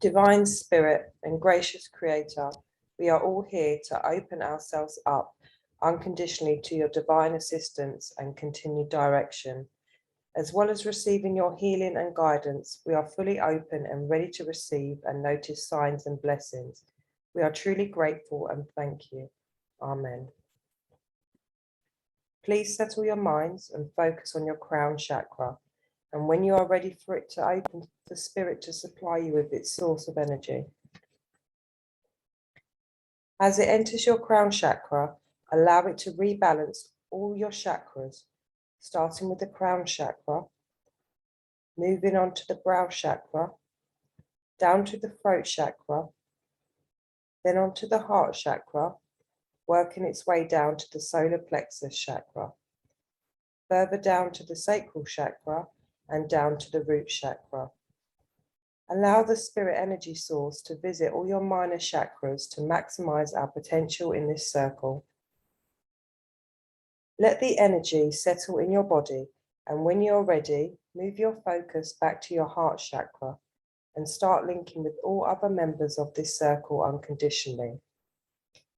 Divine Spirit and gracious Creator, we are all here to open ourselves up unconditionally to your divine assistance and continued direction. As well as receiving your healing and guidance, we are fully open and ready to receive and notice signs and blessings. We are truly grateful and thank you. Amen. Please settle your minds and focus on your crown chakra. And when you are ready for it to open, the Spirit to supply you with its source of energy. As it enters your crown chakra, allow it to rebalance all your chakras, starting with the crown chakra, moving on to the brow chakra, down to the throat chakra, then onto the heart chakra, working its way down to the solar plexus chakra, further down to the sacral chakra, and down to the root chakra. Allow the spirit energy source to visit all your minor chakras to maximize our potential in this circle. Let the energy settle in your body, and when you're ready, move your focus back to your heart chakra and start linking with all other members of this circle unconditionally.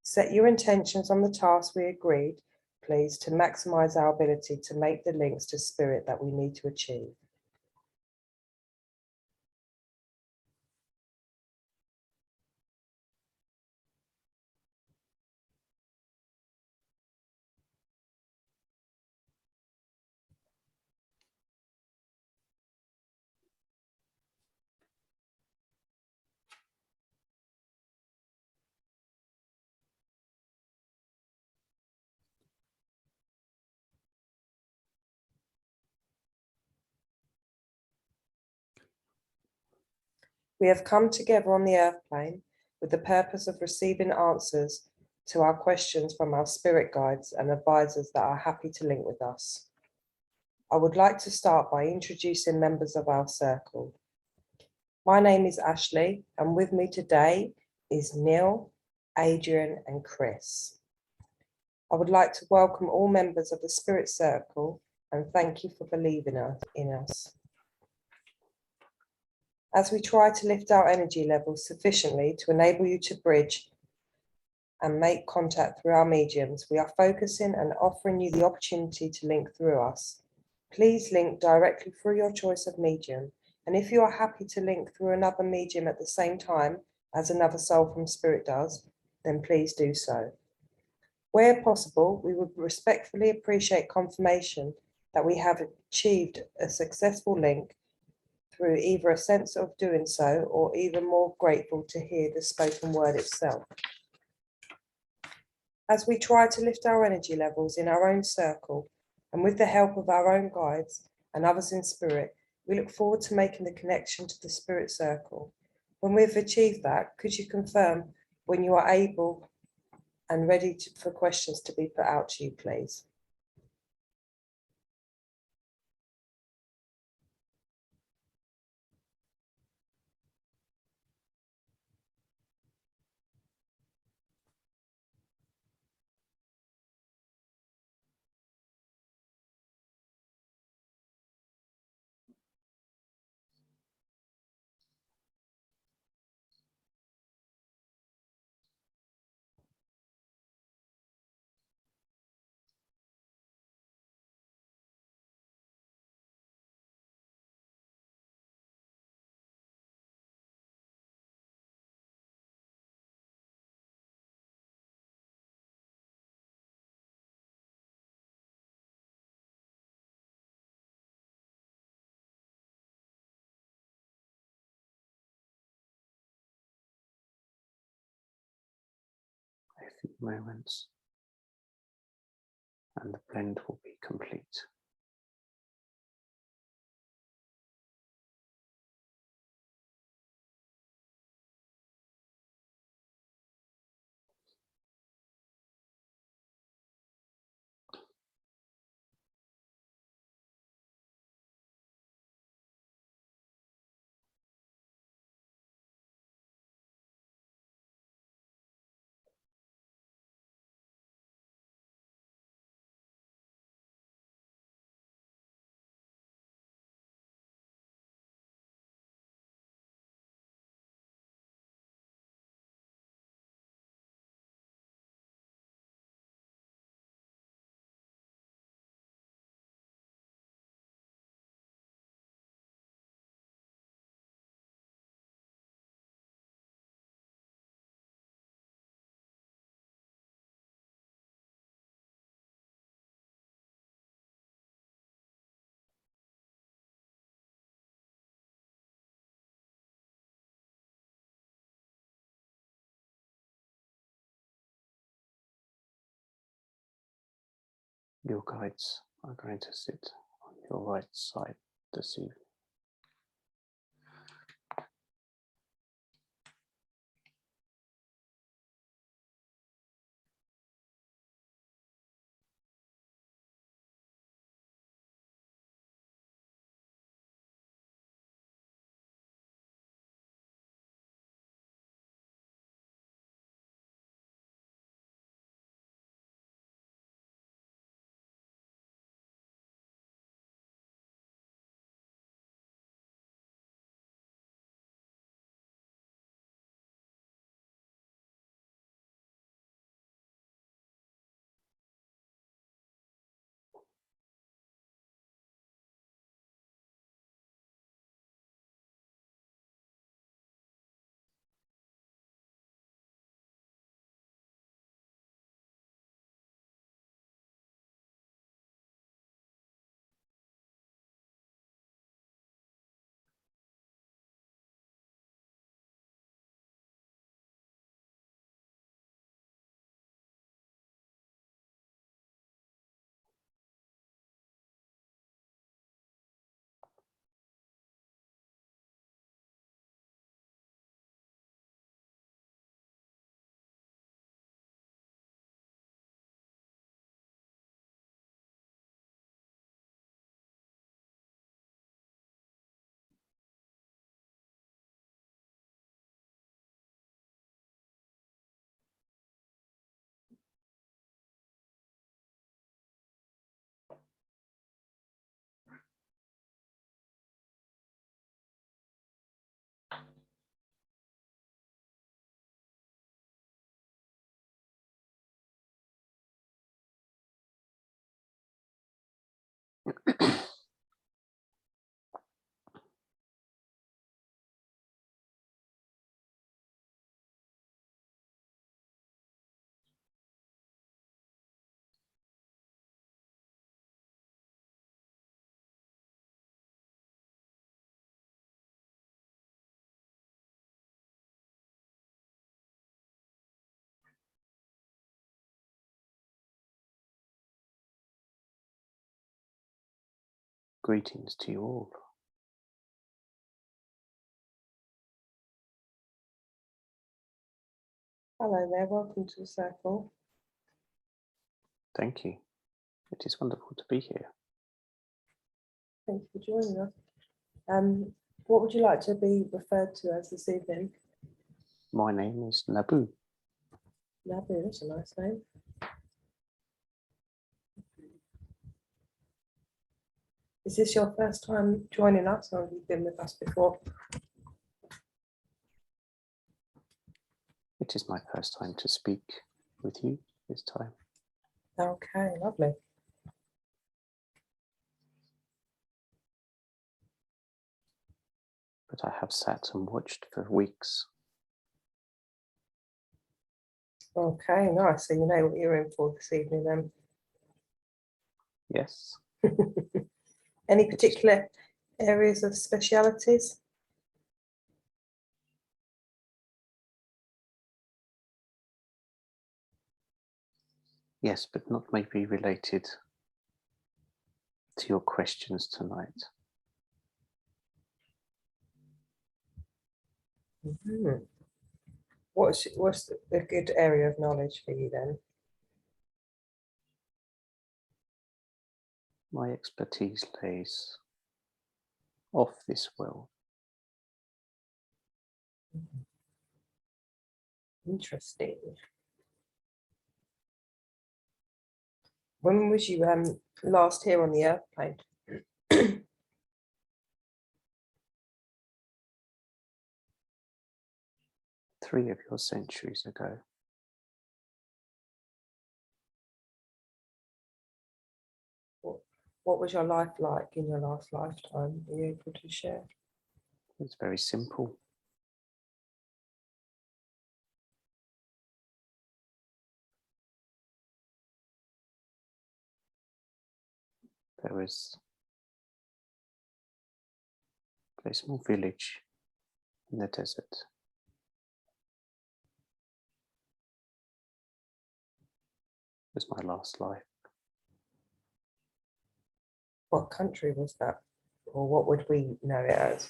Set your intentions on the task we agreed, please, to maximize our ability to make the links to spirit that we need to achieve. We have come together on the earth plane with the purpose of receiving answers to our questions from our spirit guides and advisors that are happy to link with us. I would like to start by introducing members of our circle. My name is Ashley, and with me today is Neil, Adrian, and Chris. I would like to welcome all members of the Spirit Circle and thank you for believing in us. As we try to lift our energy levels sufficiently to enable you to bridge and make contact through our mediums, we are focusing and offering you the opportunity to link through us. Please link directly through your choice of medium, and if you are happy to link through another medium at the same time as another soul from spirit does, then please do so. Where possible, we would respectfully appreciate confirmation that we have achieved a successful link through either a sense of doing so or even more grateful to hear the spoken word itself. As we try to lift our energy levels in our own circle and with the help of our own guides and others in spirit, we look forward to making the connection to the spirit circle. When we've achieved that, could you confirm when you are able and ready for questions to be put out to you, please? A few moments and the blend will be complete. Your guides are going to sit on your right side this evening. Greetings to you all. Hello there, welcome to the circle. Thank you. It is wonderful to be here. Thank you for joining us. What would you like to be referred to as this evening? My name is Nabu. Nabu, that's a nice name. Is this your first time joining us, or have you been with us before? It is my first time to speak with you this time. Okay, lovely. But I have sat and watched for weeks. Okay, nice. So you know what you're in for this evening then. Yes. Any particular areas of specialities? Yes, but not maybe related to your questions tonight. Mhm. What's a good area of knowledge for you then? My expertise lays off this world. Interesting. When was you last here on the airplane? 3 of your centuries ago. What was your life like in your last lifetime? Are you able to share? It's very simple. There was a small village in the desert. It was my last life. What country was that? Or what would we know it as?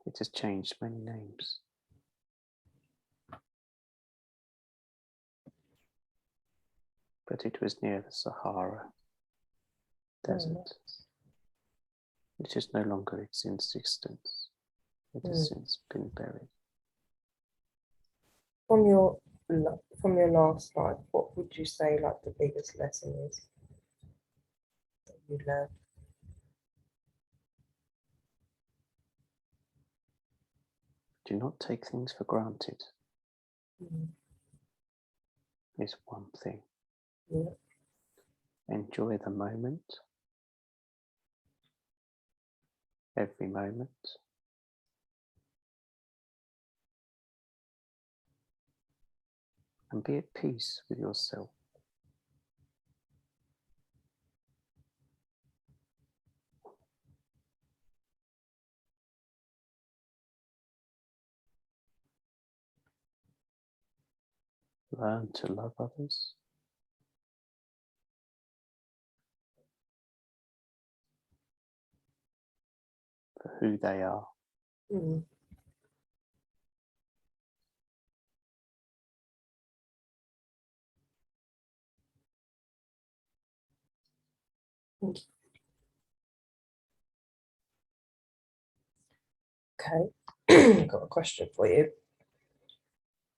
It has changed many names. But it was near the Sahara Desert. It is no longer in existence. It has since been buried. From your last slide, what would you say like the biggest lesson is that you learned? Do not take things for granted. Mm. Is one thing. Yeah. Enjoy the moment. Every moment. And be at peace with yourself. Learn to love others. For who they are. Mm. Okay, got a question for you.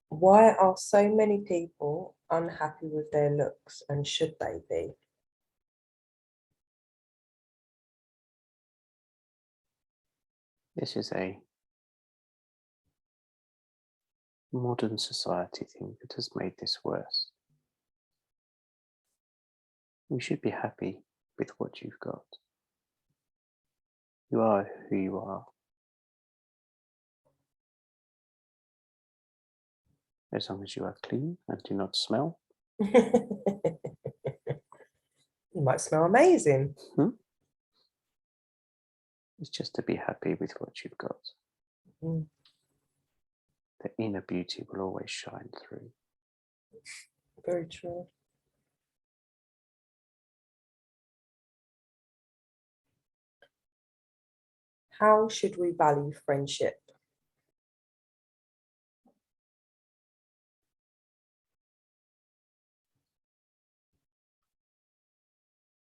Why are so many people unhappy with their looks, and should they be? This is a modern society thing that has made this worse. You should be happy with what you've got. You are who you are. As long as you are clean and do not smell. You might smell amazing. It's just to be happy with what you've got. Mm. The inner beauty will always shine through. Very true. How should we value friendship?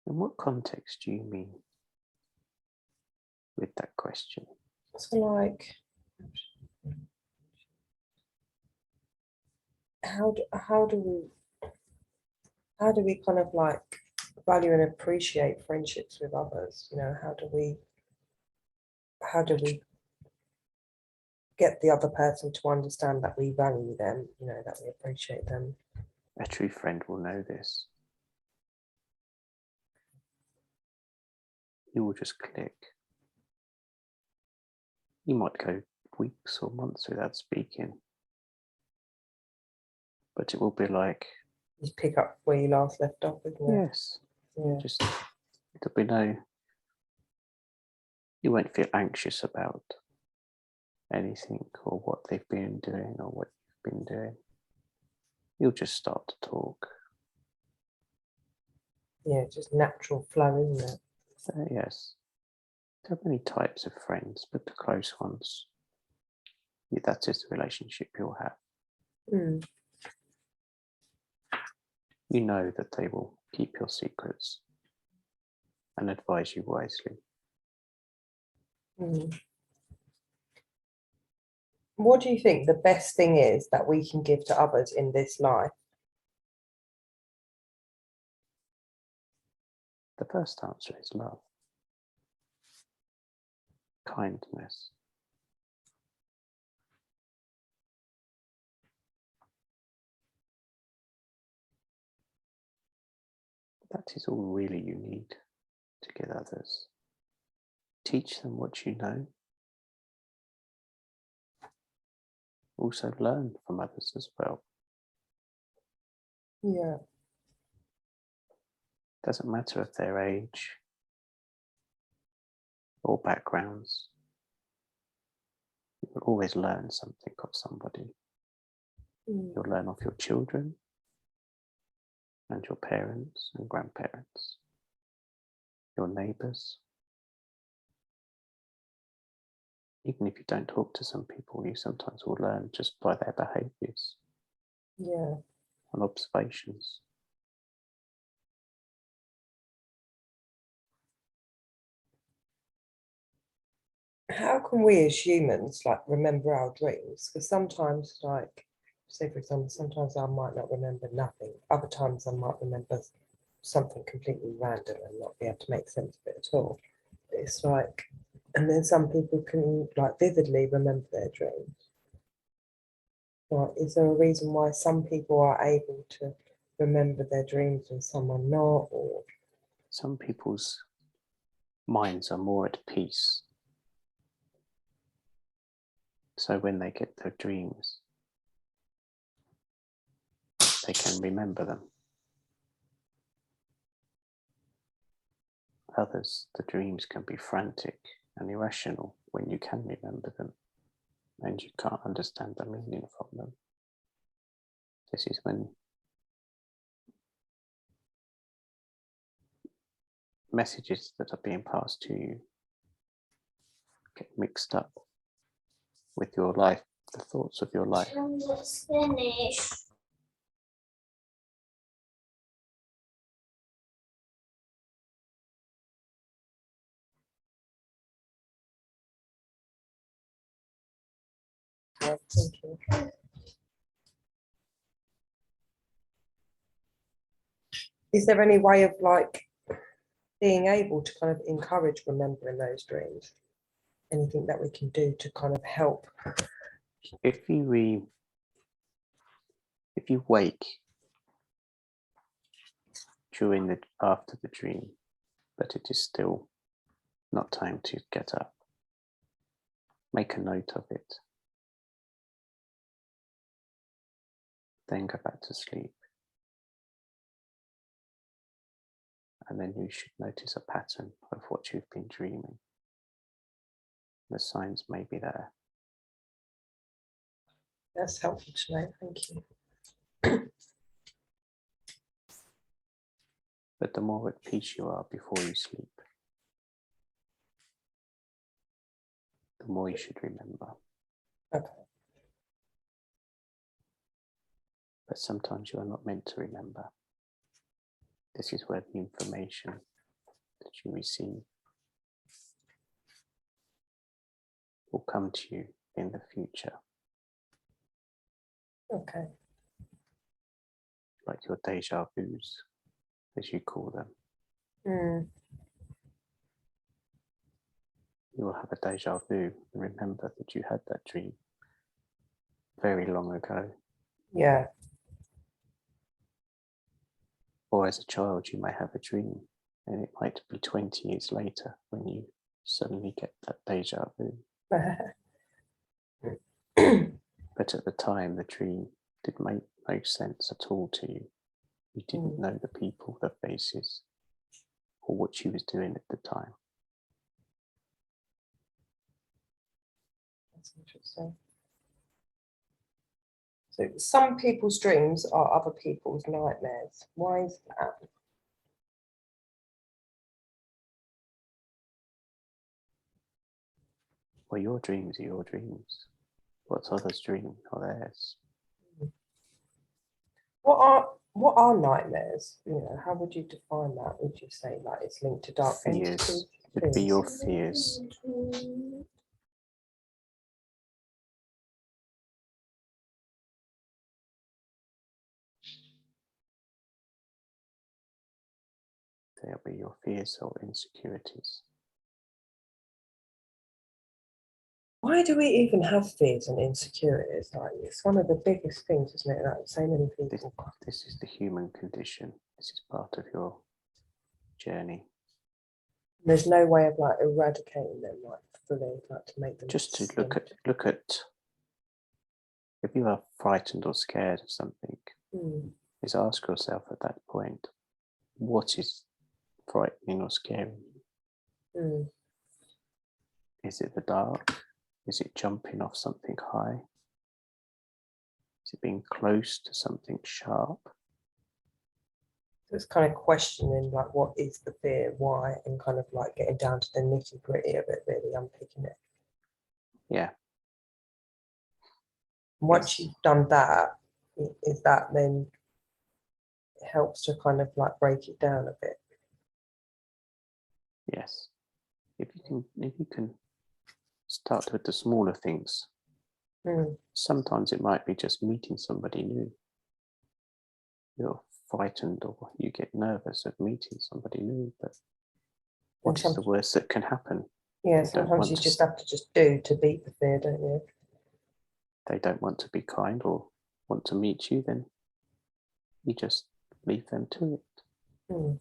In what context do you mean with that question? So like, how do we kind of like value and appreciate friendships with others? You know, how do we get the other person to understand that we value them, you know, that we appreciate them? A true friend will know this. You will just click. You might go weeks or months without speaking, but it will be like, You pick up where you last left off, isn't it? yes, Yeah. just there'll be no, you won't feel anxious about anything or what they've been doing or what you've been doing. You'll just start to talk. Yeah, just natural flow, isn't it? Yes, there are many types of friends, but the close ones, that is the relationship you'll have. Mm. You know that they will keep your secrets and advise you wisely. Mm. What do you think the best thing is that we can give to others in this life? The first answer is love, kindness. That is all really you need to give others. Teach them what you know. Also learn from others as well. Yeah. Doesn't matter if their age, or backgrounds. You will always learn something of somebody. You'll learn of your children and your parents and grandparents, your neighbours. Even if you don't talk to some people, you sometimes will learn just by their behaviours and observations. How can we as humans like remember our dreams? Because sometimes, like, say for example, sometimes I might not remember nothing. Other times I might remember something completely random and not be able to make sense of it at all. It's like, and then some people can like vividly remember their dreams. Like, is there a reason why some people are able to remember their dreams and some are not? Or Some people's minds are more at peace. So when they get their dreams, they can remember them. Others, the dreams can be frantic and irrational when you can remember them and you can't understand the meaning from them. This is when messages that are being passed to you get mixed up with your life, the thoughts of your life. Let's finish. thank you. Is there any way of like being able to kind of encourage remembering those dreams? Anything that we can do to kind of help? If you wake after the dream, but it is still not time to get up, make a note of it. Then go back to sleep. And then you should notice a pattern of what you've been dreaming. The signs may be there. That's helpful to know, thank you. But the more at peace you are before you sleep, the more you should remember. Okay. But sometimes you are not meant to remember. This is where the information that you receive will come to you in the future, Okay. like your deja vus, as you call them. You will have a deja vu and remember that you had that dream very long ago. Yeah. Or as a child, you may have a dream and it might be 20 years later when you suddenly get that deja vu. But at the time, the dream did make no sense at all to you. You didn't know the people, the faces, or what she was doing at the time. That's interesting. So some people's dreams are other people's nightmares. Why is that? Well, your dreams are your dreams. What's others' dream are theirs. What are nightmares? You know, how would you define that? Would you say like it's linked to dark Fears entities? would be your fears. They'll be your fears or insecurities. Why do we even have fears and insecurities? Like, it's one of the biggest things, isn't it? Like so many people. This is the human condition. This is part of your journey. There's no way of like eradicating them, like fully, like to make them Just to stop. look at if you are frightened or scared of something, is ask yourself at that point, what is frightening or scaring you? Is it the dark? Is it jumping off something high? Is it being close to something sharp? So it's kind of questioning like what is the fear, why, and kind of like getting down to the nitty gritty of it, really unpicking it. Yeah. Once Yes. you've done that, is that then it helps to kind of like break it down a bit. Yes. If you can start with the smaller things. Sometimes it might be just meeting somebody new. You're frightened or you get nervous of meeting somebody new, but what is the worst that can happen? Yeah, They don't sometimes want you to just have to just do to beat the fear, don't you? They don't want to be kind or want to meet you, then you just leave them to it. All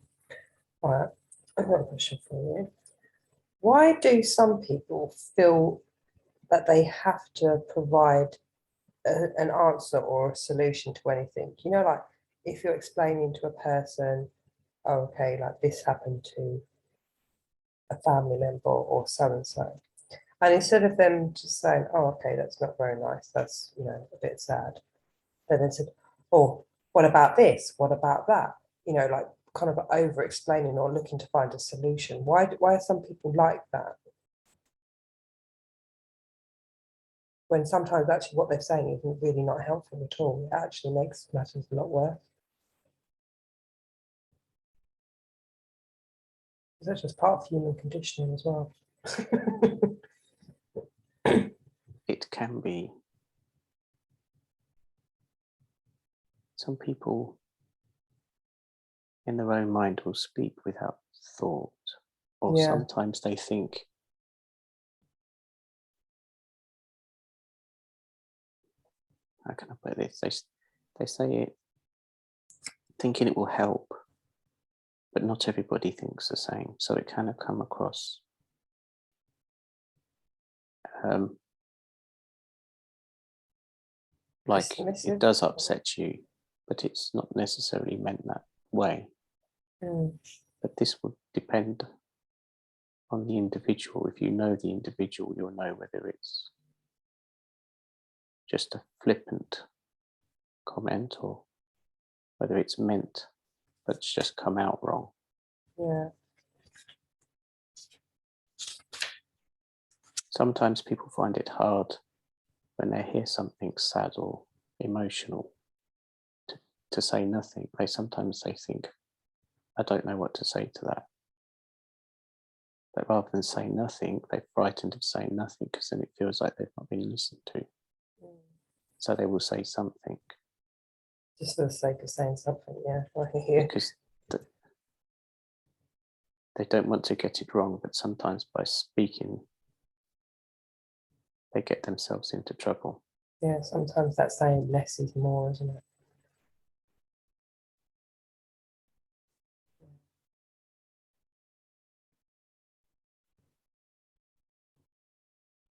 right, I've got a question for you. Why do some people feel that they have to provide an answer or a solution to anything? You know, like if you're explaining to a person, oh, okay, like this happened to a family member or so and so. And instead of them just saying, oh, okay, that's not very nice, that's, you know, a bit sad, then they said, oh, what about this? What about that? You know, like kind of over explaining or looking to find a solution. Why are some people like that? When sometimes actually what they're saying isn't really not helpful at all. It actually makes matters a lot worse. That's just part of human conditioning as well. It can be. Some people in their own mind will speak without thought, or Yeah. sometimes they think, how can I put this? They say it thinking it will help, but not everybody thinks the same. So it kind of come across like Dismissive. it does upset you, but it's not necessarily meant that way. But this would depend on the individual. If you know the individual, you'll know whether it's just a flippant comment or whether it's meant but it's just come out wrong. Yeah. Sometimes people find it hard when they hear something sad or emotional to say nothing. Sometimes they think, I don't know what to say to that. But rather than say nothing, they're frightened of saying nothing because then it feels like they've not been listened to. So they will say something. Just for the sake of saying something, yeah. I hear. Because they don't want to get it wrong, but sometimes by speaking, they get themselves into trouble. Yeah, sometimes that's saying less is more, isn't it?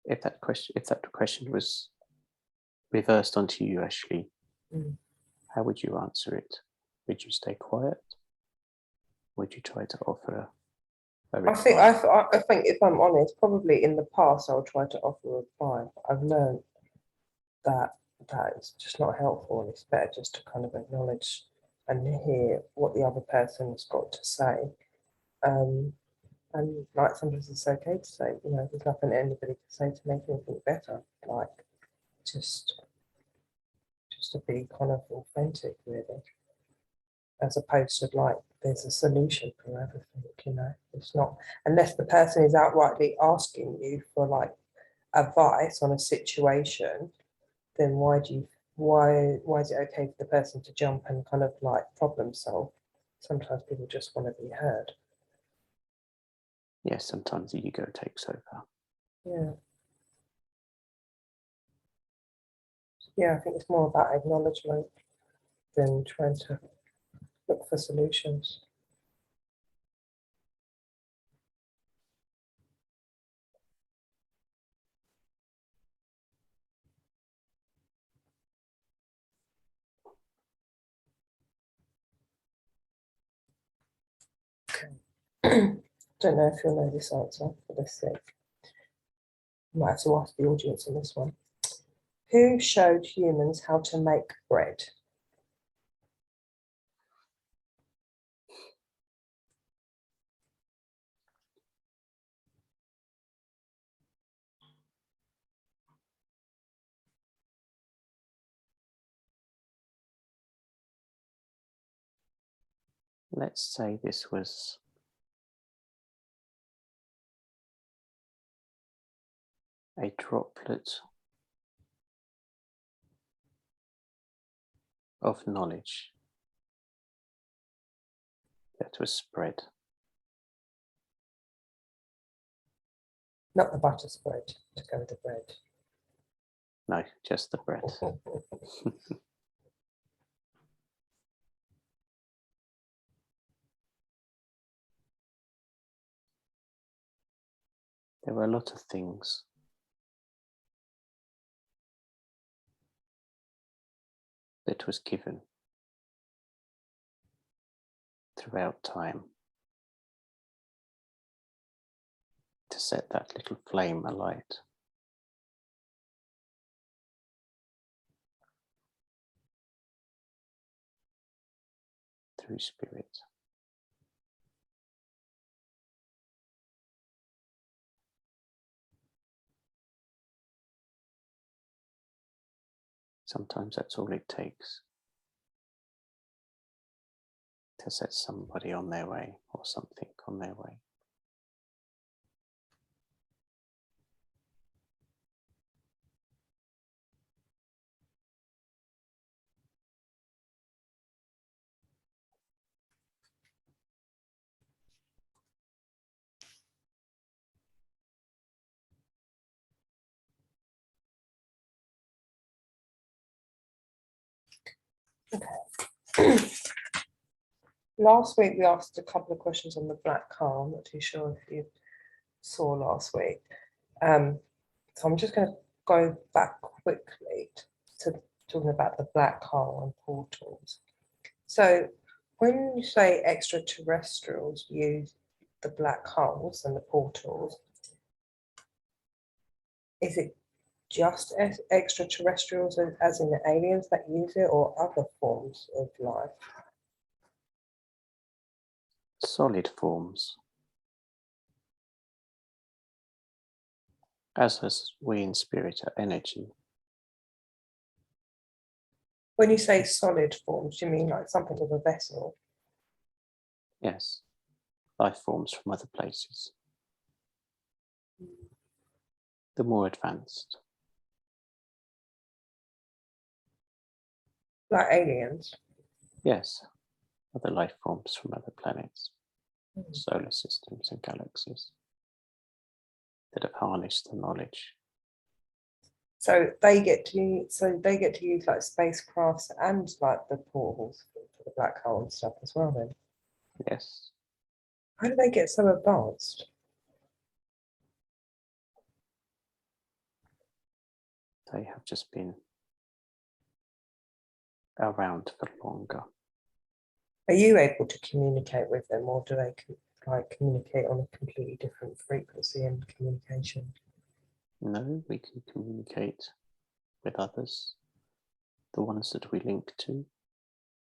If that question was reversed onto you, Ashley, how would you answer it? Would you stay quiet? Would you try to offer a reply? I think if I'm honest, probably in the past I'll try to offer a reply. I've learned that is just not helpful, and it's better just to kind of acknowledge and hear what the other person has got to say. And like sometimes it's okay to say, you know, there's nothing anybody can say to make anything better. Like just to be kind of authentic, really, as opposed to like there's a solution for everything. You know, it's not, unless the person is outrightly asking you for like advice on a situation, then why is it okay for the person to jump and kind of like problem solve? Sometimes people just want to be heard. Yes, sometimes the ego takes over. Yeah. Yeah, I think it's more about acknowledgement than trying to look for solutions. Okay. Don't know if you'll know this answer, but let's see. Might have to ask the audience on this one. Who showed humans how to make bread? Let's say this was a droplet of knowledge that was spread. Not the butter spread to go with the bread. No, just the bread. There were a lot of things that was given throughout time to set that little flame alight. Through spirit. Sometimes that's all it takes to set somebody on their way or something on their way. Last week we asked a couple of questions on the black hole. I'm not too sure if you saw last week. So I'm just going to go back quickly to talking about the black hole and portals. So when you say extraterrestrials use the black holes and the portals, is it just extraterrestrials as in the aliens that use it, or other forms of life? Solid forms. As we in spirit are energy. When you say solid forms, do you mean like something with a vessel? Yes. Life forms from other places. The more advanced. Like aliens? Yes. Other life forms from other planets, solar systems and galaxies that have harnessed the knowledge. So they get to use like spacecrafts and like the portals for the black hole and stuff as well then. Yes. How do they get so advanced? They have just been around for longer. Are you able to communicate with them, or do they like communicate on a completely different frequency and communication? No, we can communicate with others, the ones that we link to.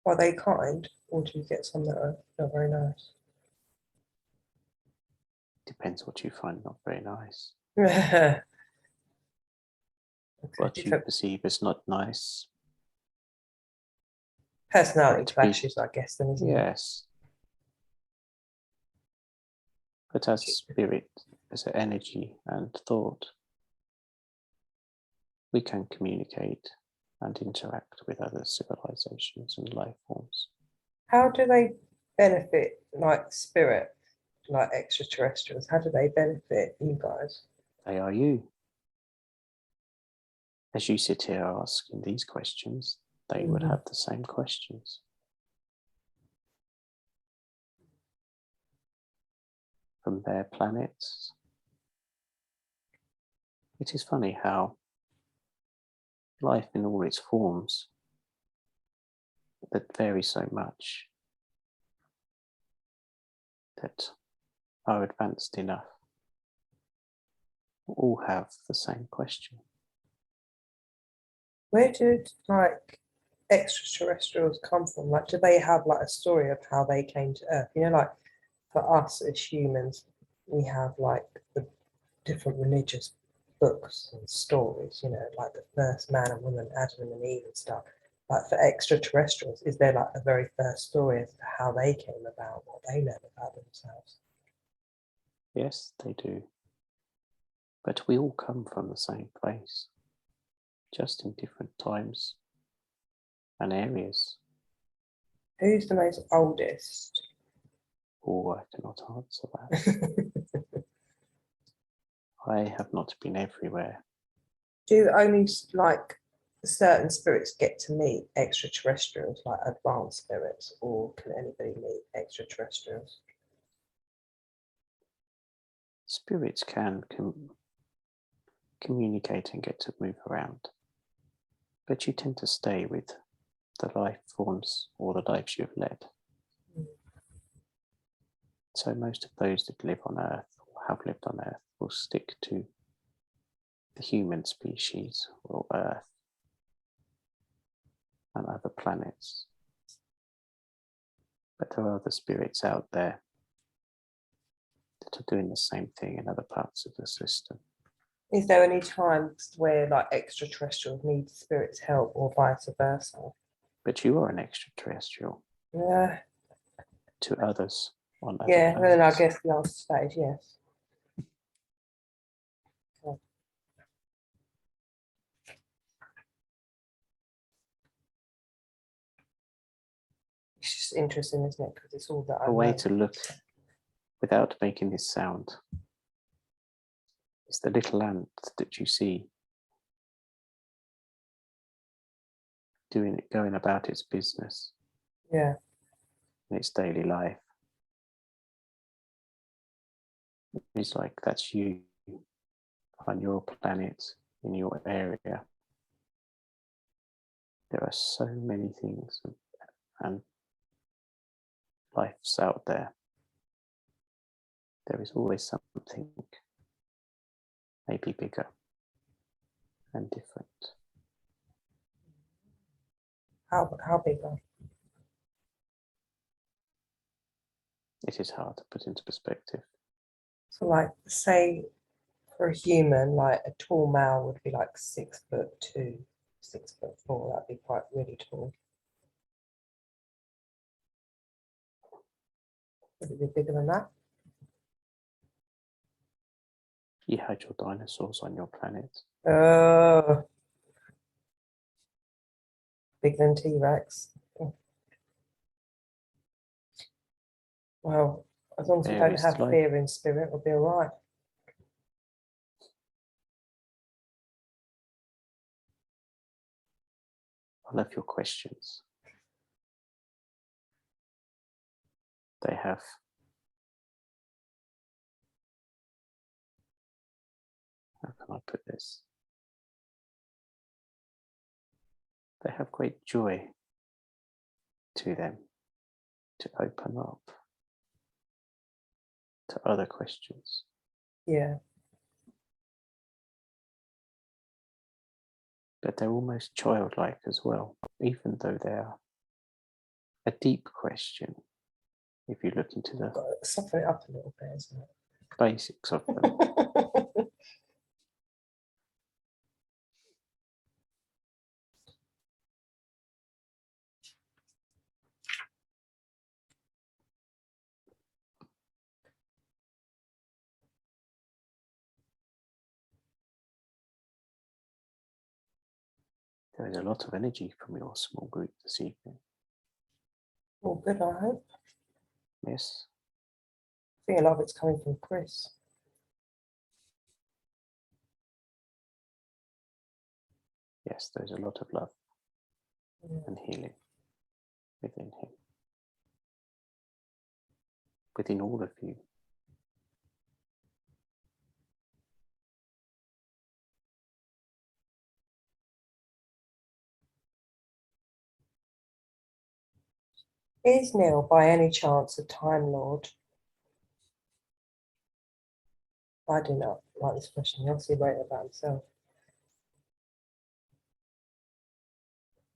Are they kind, or do you get some that are not very nice? Depends what you find not very nice. Okay, What you perceive as not nice. personality might be- clashes, I guess, then, isn't it? Yes. But as spirit, as an energy and thought, we can communicate and interact with other civilizations and life forms. How do they benefit, like spirit, like extraterrestrials? How do they benefit you guys? They are you. As you sit here asking these questions, they would have the same questions. From their planets. It is funny how life in all its forms that vary so much that are advanced enough all have the same question. Where did like extraterrestrials come from? Like, do they have like a story of how they came to Earth? You know, like for us as humans, we have like the different religious books and stories, you know, like the first man and woman, Adam and Eve and stuff. Like for extraterrestrials, is there like a very first story as to how they came about, what they know about themselves? Yes, they do. But we all come from the same place, just in different times and areas. Who's the most oldest? Oh, I cannot answer that. I have not been everywhere. Do only like certain spirits get to meet extraterrestrials, like advanced spirits, or can anybody meet extraterrestrials? Spirits can communicate and get to move around, but you tend to stay with the life forms or the lives you've led. So most of those that live on Earth or have lived on Earth will stick to the human species or Earth and other planets. But there are other spirits out there that are doing the same thing in other parts of the system. Is there any times where like extraterrestrials need spirits' help or vice versa? But you are an extraterrestrial Yeah, to others on other yeah. Then I planets. guess the answer to that is yes. Okay. It's just interesting, isn't it? Because it's all that I A way know. to look without making this sound is the little ant that you see going about its business Yeah, in its daily life. It's like that's you on your planet, in your area. There are so many things and lives out there. There is always something maybe bigger and different. how big are? It is hard to put into perspective. So like say for a human, like a tall male would be like 6'2", 6'4". That'd be quite really tall. Would it be bigger than that? You had your dinosaurs on your planet. Bigger than T-Rex. Well, as long as we There don't is have life. fear in spirit, we'll be all right. I love your questions. They have how can I put this? They have great joy to them to open up to other questions. Yeah, But they're almost childlike as well, even though they are a deep question if you look into the got to soften it up a little bit, isn't basics of them. it? There is a lot of energy from your small group this evening. All good, I hope. Yes, I think a lot of it's coming from Chris. yes, there's a lot of love Yeah. and healing within him, within all of you. Is Neil by any chance a Time Lord? I do not like this question. He obviously wrote it about himself.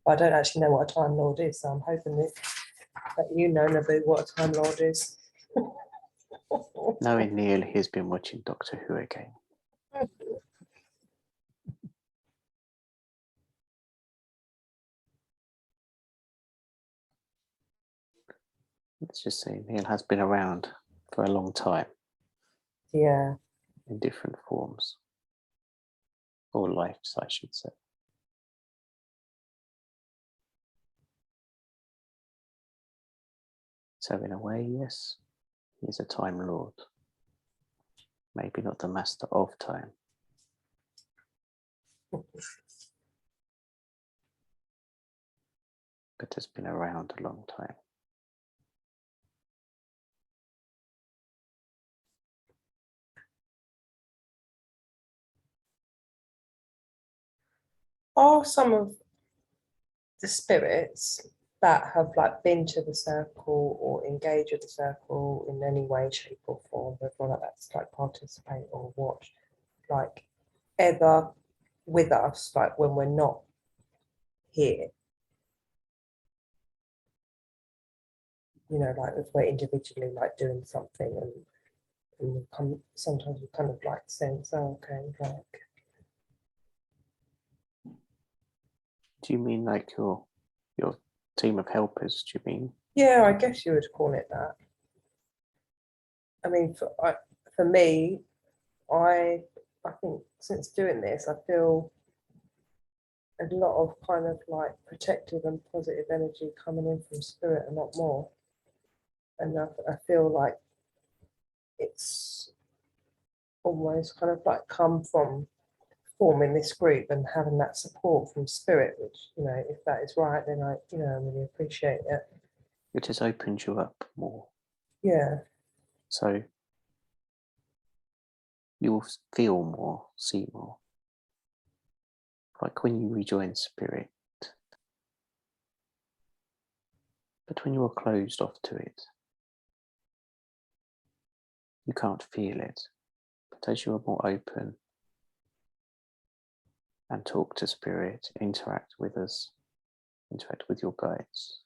But I don't actually know what a Time Lord is, so I'm hoping that you know, Naboo, what a Time Lord is. Knowing Neil, he's been watching Doctor Who again. Let's just say Neil has been around for a long time Yeah. in different forms, or lives, I should say. So in a way, yes, he's a Time Lord. Maybe not the master of time. But has been around a long time. Are some of the spirits that have like been to the circle or engaged with the circle in any way, shape, or form, whether that's like participate or watch, like ever with us, like when we're not here? You know, like if we're individually like doing something and we sometimes we kind of like sense, oh, okay, like. Do you mean like your team of helpers, do you mean? Yeah, I guess you would call it that. I mean, for me, I think since doing this, I feel a lot of kind of like protective and positive energy coming in from spirit a lot more. And I feel like it's almost kind of like come from forming this group and having that support from spirit, which, you know, if that is right, then I really appreciate it. It has opened you up more. Yeah. So you'll feel more, see more. Like when you rejoin spirit. But when you are closed off to it, you can't feel it. But as you are more open and talk to spirit, interact with us, interact with your guides,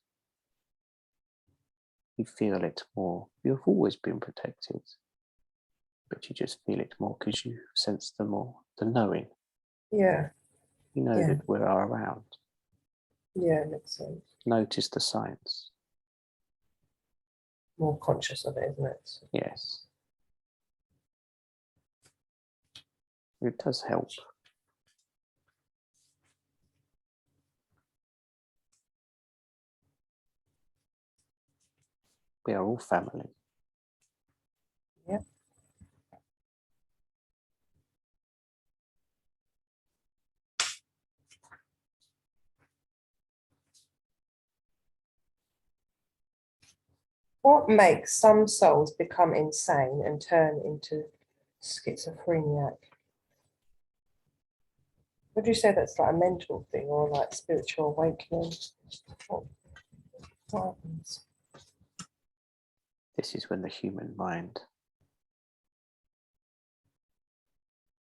you feel it more. You've always been protected, but you just feel it more because you sense the knowing. Yeah. You know Yeah. that we are around. Yeah, it makes sense. Notice the signs. More conscious of it, isn't it? Yes. It does help. We are all family. Yeah. What makes some souls become insane and turn into schizophrenic? Would you say that's like a mental thing or like spiritual awakening? What happens? This is when the human mind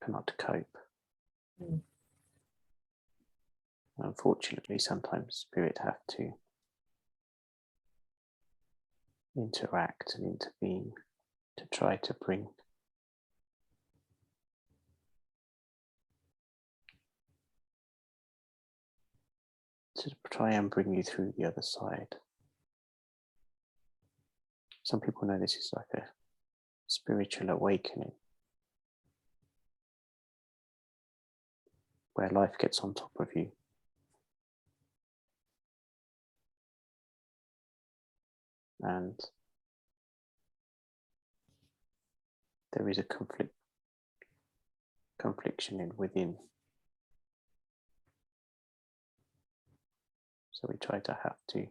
cannot cope. Mm. Unfortunately, sometimes spirit have to interact and intervene to try to bring you through the other side. Some people know this is like a spiritual awakening, where life gets on top of you. And there is a confliction within. So we try to have to,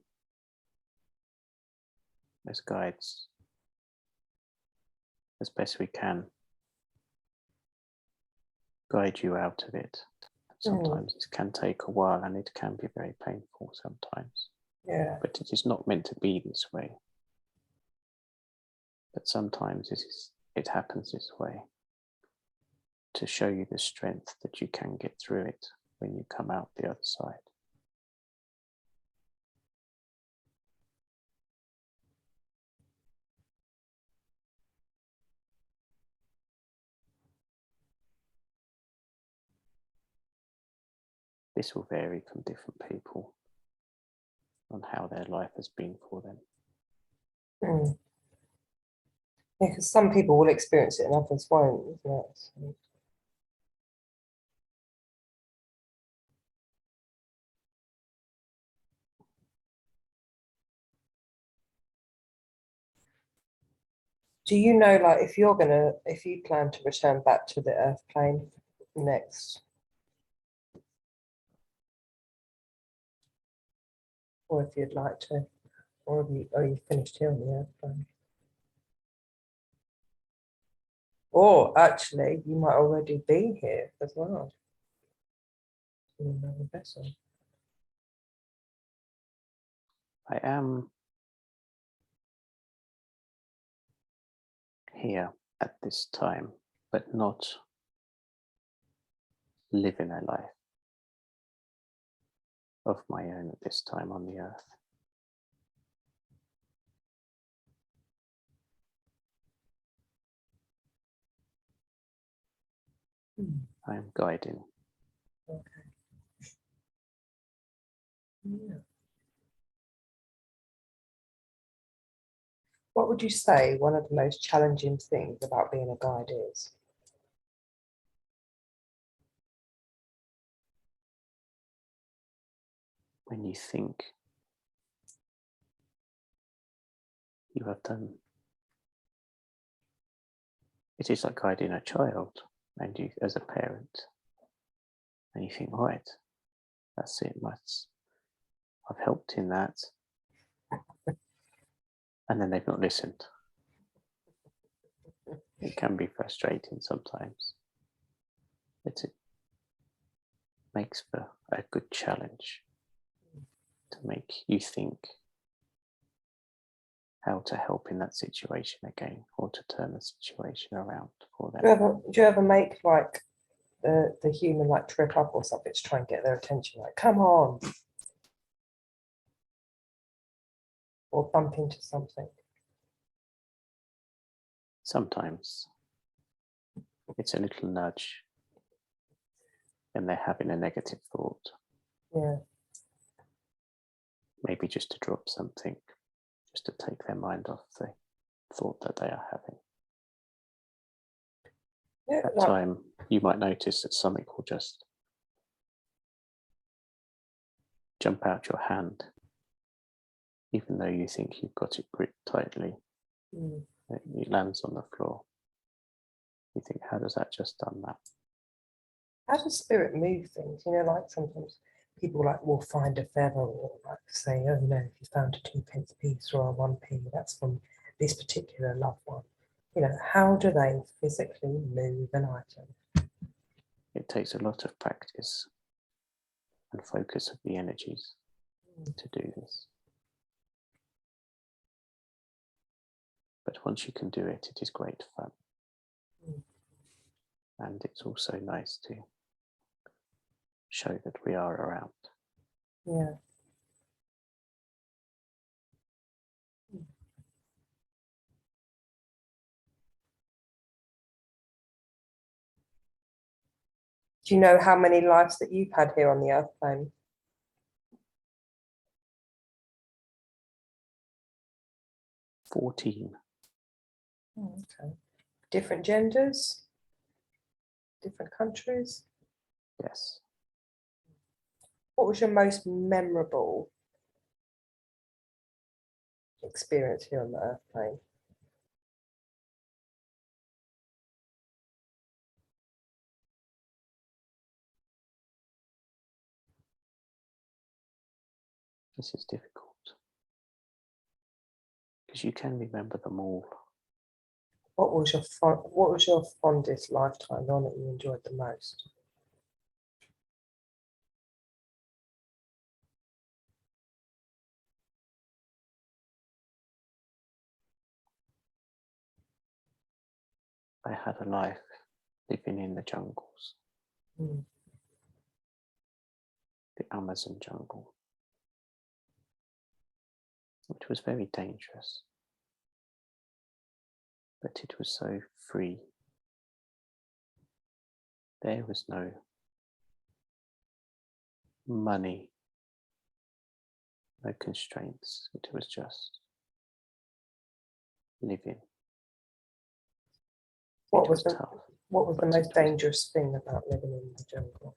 as guides, as best we can, guide you out of it. Sometimes it can take a while and it can be very painful sometimes. Yeah. But it is not meant to be this way. But sometimes it happens this way. to show you the strength that you can get through it when you come out the other side. This will vary from different people on how their life has been for them. Mm. Yeah, because some people will experience it and others won't, isn't it? So, do you know, like, if you plan to return back to the earth plane next, or if you'd like to, or are you finished here on the earth plane? Or actually, you might already be here as well. In another vessel. I am here at this time, but not living a life of my own at this time on the earth. I am guiding. Okay. Yeah. What would you say one of the most challenging things about being a guide is? When you think you have done, it is like guiding a child, and you as a parent, and you think, right, that's it, I've helped in that, and then they've not listened. It can be frustrating sometimes, but it makes for a good challenge to make you think how to help in that situation again, or to turn the situation around for them. Do you ever make like the human like trip up or something to try and get their attention? Like, come on, or bump into something. Sometimes it's a little nudge and they're having a negative thought, Yeah. maybe just to drop something, just to take their mind off the thought that they are having. Yeah. At that Like, time, you might notice that something will just jump out your hand, even though you think you've got it gripped tightly. It lands on the floor. You think, how does that just done that? how does spirit move things? You know, like sometimes people like will find a feather or like say, oh, you know, if you found a 2p piece or a 1p, that's from this particular loved one. You know, how do they physically move an item? It takes a lot of practice and focus of the energies to do this. But once you can do it, it is great fun. And it's also nice to show that we are around. Yeah. Do you know how many lives that you've had here on the earth plane? 14. Okay. Different genders? Different countries? Yes. What was your most memorable experience here on the earth plane? This is difficult because you can remember them all. What was your fondest lifetime, the one that you enjoyed the most? I had a life living in the jungles, Mm. the Amazon jungle, which was very dangerous, but it was so free. There was no money, no constraints. It was just living. What It was was tough. What was the but most it was- dangerous thing about living in the jungle?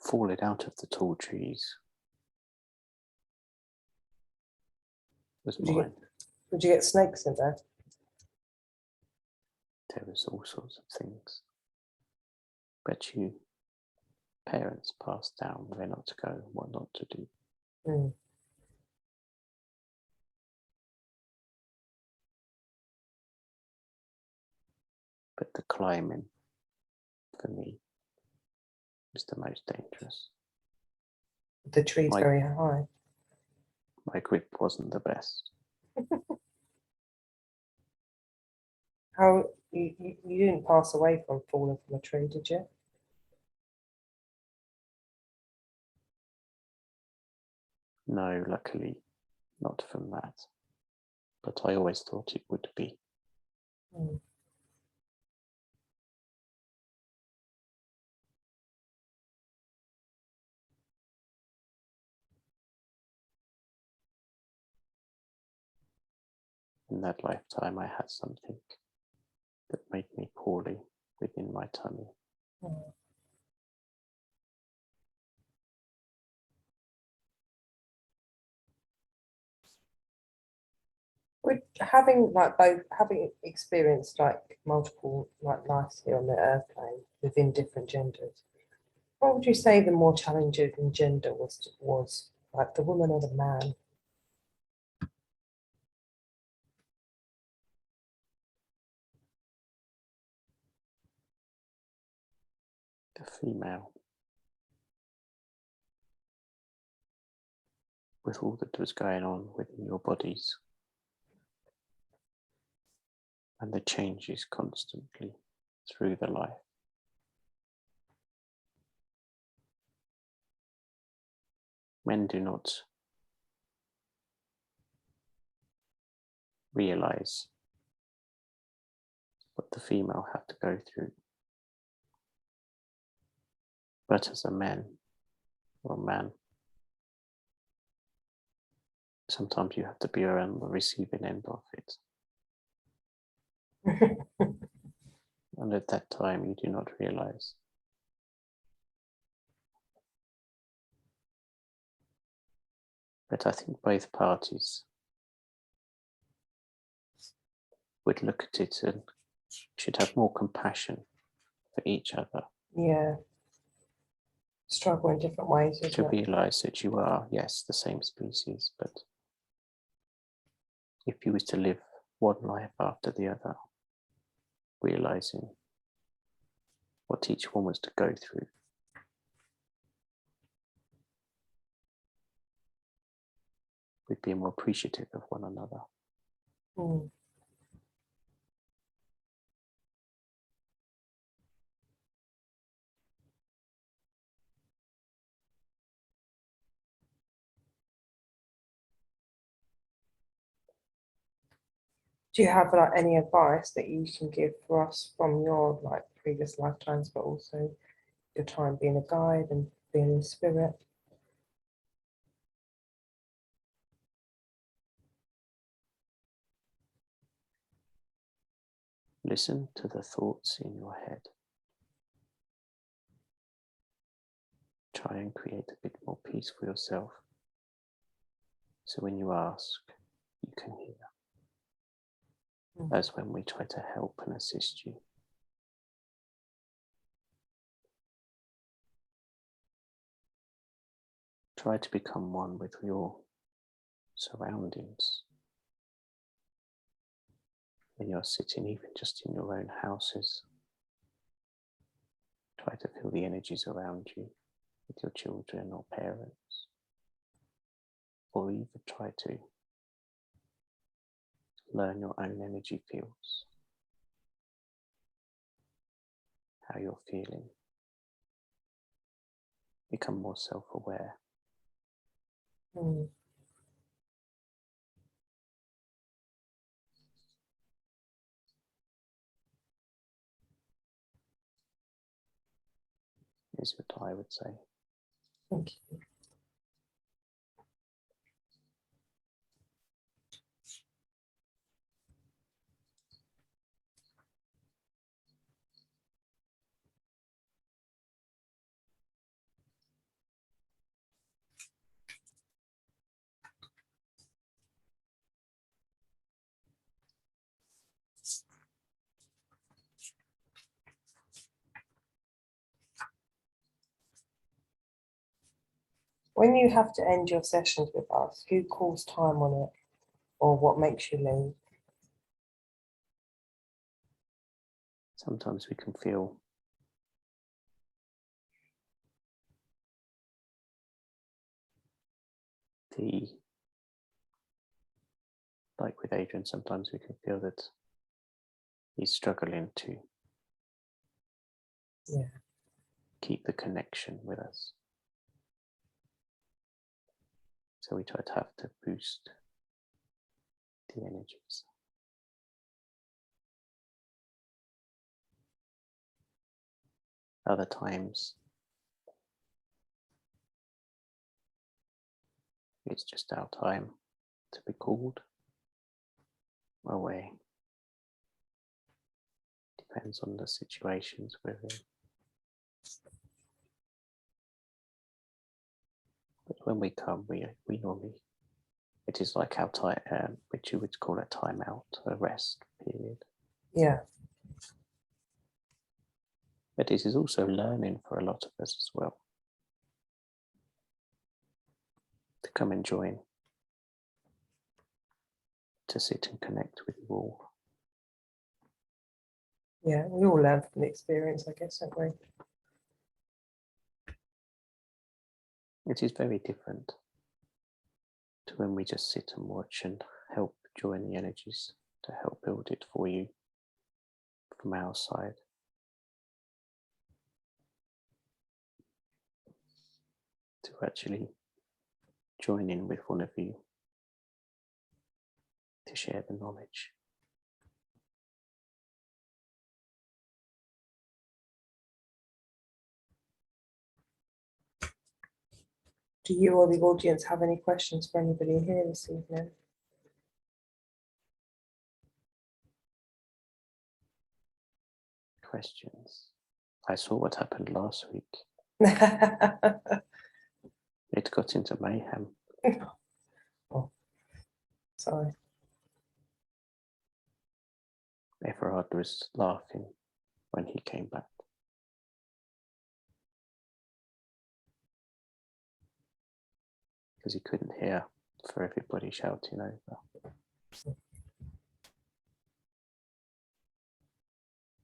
Falling out of the tall trees was Would you mine. Would you get snakes in there? There was all sorts of things. But parents passed down where not to go, what not to do. Mm. But the climbing, for me, was the most dangerous. The tree's My- very high. My grip wasn't the best. How you didn't pass away from falling from a tree, did you? No, luckily, not from that. But I always thought it would be. Mm. In that lifetime, I had something that made me poorly within my tummy. Mm. With having having experienced like multiple lives here on the earth plane within different genders, what would you say the more challenging gender was like the woman or the man? The female, with all that was going on within your bodies, and the changes constantly through the life. Men do not realize what the female had to go through. But as a man, sometimes you have to be around the receiving end of it. And at that time, you do not realize. But I think both parties would look at it and should have more compassion for each other. Yeah. Struggle in different ways, To isn't it? realize that you are, yes, the same species, but if you was to live one life after the other, realizing what each one was to go through, we'd be more appreciative of one another. Mm. Do you have like any advice that you can give for us from your like previous lifetimes, but also your time being a guide and being in spirit? Listen to the thoughts in your head. Try and create a bit more peace for yourself. So when you ask, you can hear. As when we try to help and assist you. Try to become one with your surroundings. When you're sitting, even just in your own houses, try to feel the energies around you with your children or parents. Or even try to learn your own energy fields, how you're feeling, become more self-aware. Mm. Is what I would say. Thank you. When you have to end your sessions with us, who calls time on it, or what makes you leave? Sometimes we can feel like with Adrian, sometimes we can feel that he's struggling to keep the connection with us. So we try to boost the energies. Other times, it's just our time to be called away. Depends on the situations we're in. But when we come, we normally, it is like our time, which you would call a timeout, a rest period. Yeah. But it is also learning for a lot of us as well. To come and join, to sit and connect with you all. Yeah, we all learn from the experience, I guess, don't we? It is very different to when we just sit and watch and help join the energies to help build it for you from our side. To actually join in with one of you to share the knowledge. Do you or the audience have any questions for anybody here this evening? Questions? I saw what happened last week. It got into mayhem. Oh, sorry. Everard was laughing when he came back. Because he couldn't hear for everybody shouting over.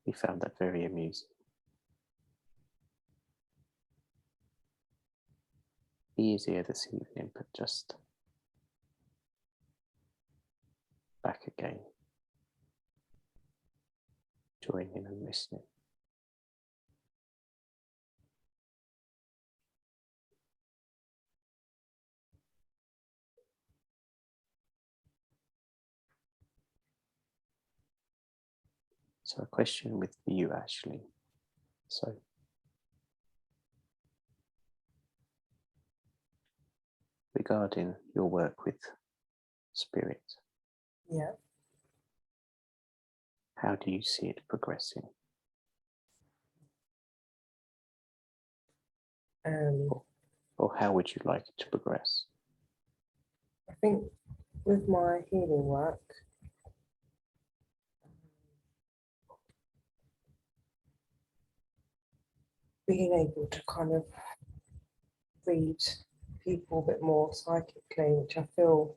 He found that very amusing. He is here this evening, but just back again, joining and listening. So a question with you, Ashley. So regarding your work with spirit, Yeah. how do you see it progressing? Or how would you like it to progress? I think with my healing work, being able to kind of read people a bit more psychically, which I feel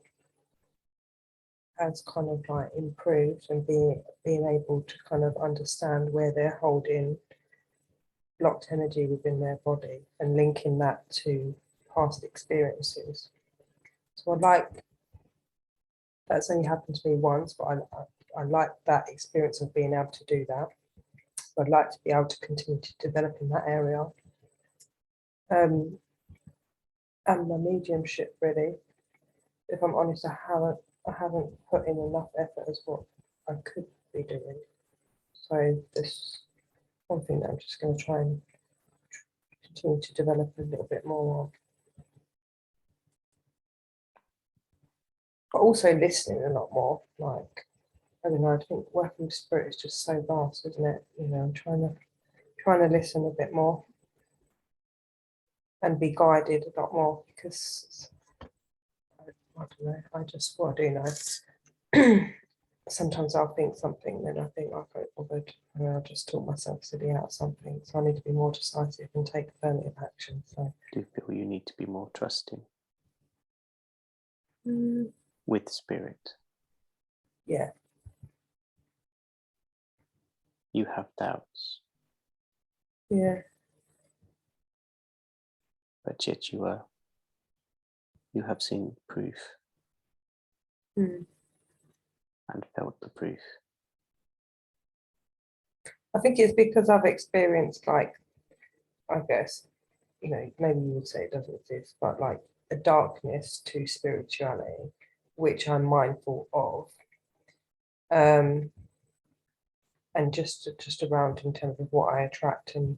has kind of like improved, and being able to kind of understand where they're holding blocked energy within their body and linking that to past experiences. So I'd like That's only happened to me once, but I like that experience of being able to do that. I'd like to be able to continue to develop in that area. And my mediumship, really, if I'm honest, I haven't put in enough effort as what I could be doing. So this one thing that I'm just going to try and continue to develop a little bit more of. But also listening a lot more. Like, I don't know, I think working with spirit is just so vast, isn't it? You know, I'm trying to listen a bit more and be guided a lot more, because I don't know, what I do know. Sometimes I'll think something, then I think I can't bothered, and I'll just talk myself silly out of something. So I need to be more decisive and take affirmative action. So Do you feel you need to be more trusting mm, with spirit? yeah, You have doubts, yeah, but yet you have seen proof mm. and felt the proof. I think it's because I've experienced, like, I guess, you know, maybe you would say it doesn't exist, but like a darkness to spirituality, which I'm mindful of. And just around in terms of what I attract and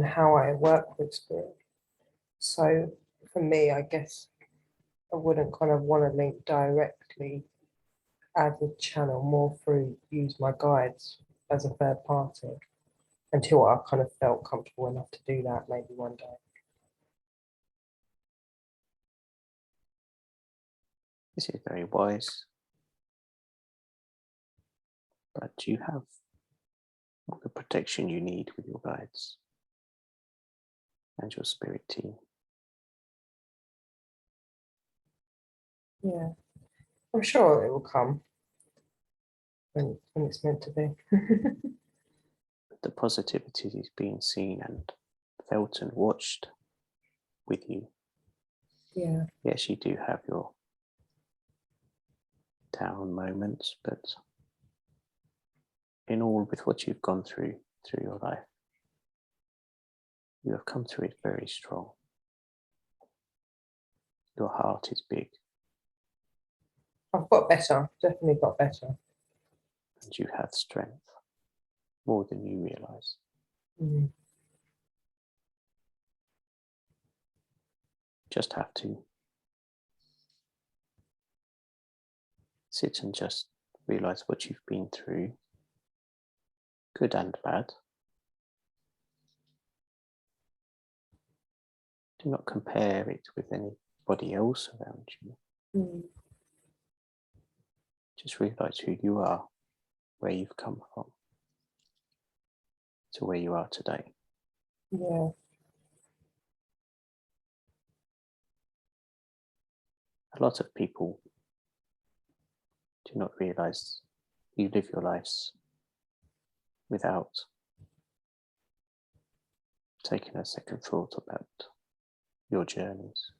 how I work with spirit. So for me, I guess I wouldn't kind of want to link directly as a channel, more through use my guides as a third party, until I kind of felt comfortable enough to do that maybe one day. This is very wise, but you have all the protection you need with your guides and your spirit team. Yeah, I'm sure it will come when it's meant to be. The positivity is being seen and felt and watched with you. Yeah, Yes, you do have your down moments, but in all, with what you've gone through your life, you have come through it very strong. Your heart is big I've got better, definitely got better. and you have strength, more than you realize. Mm. Just have to sit and just realize what you've been through, good and bad. Do not compare it with anybody else around you. Mm. Just realize who you are, where you've come from, to where you are today. Yeah, A lot of people do not realize you live your lives without taking a second thought about your journeys.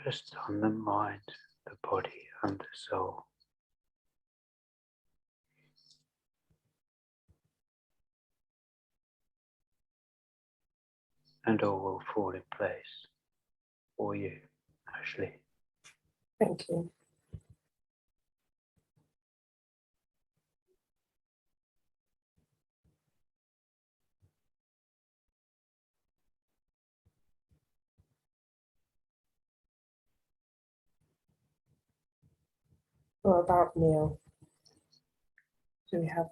Just on the mind, the body and the soul. And all will fall in place for you, Ashley. thank you. What about Neil? Do we have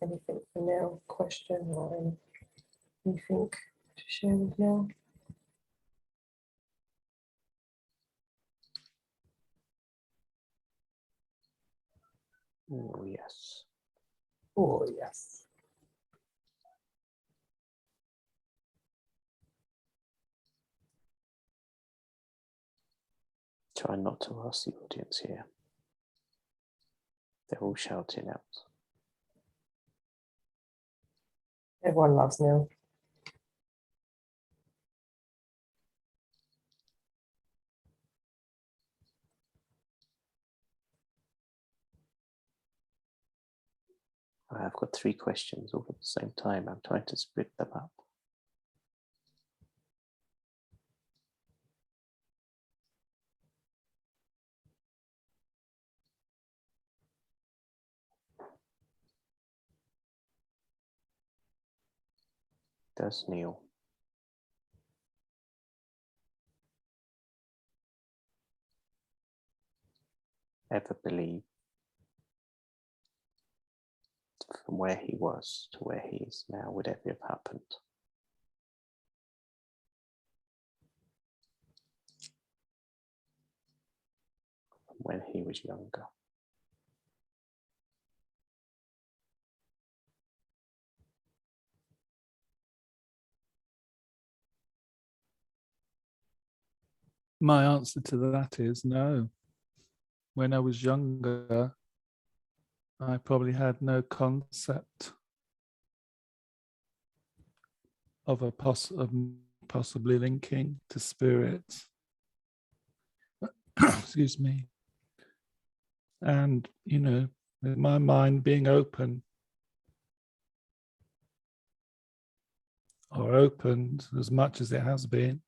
anything for Neil? Question or anything to share with Neil? Oh, yes. Oh, yes. Try not to ask the audience here. They're all shouting out. Everyone loves Neil. I've got 3 questions all at the same time. I'm trying to split them up. Does Neil ever believe from where he was to where he is now would ever have happened? From when he was younger? My answer to that is no. When I was younger, I probably had no concept of possibly linking to spirits. Excuse me. And, you know, with my mind being open or opened as much as it has been.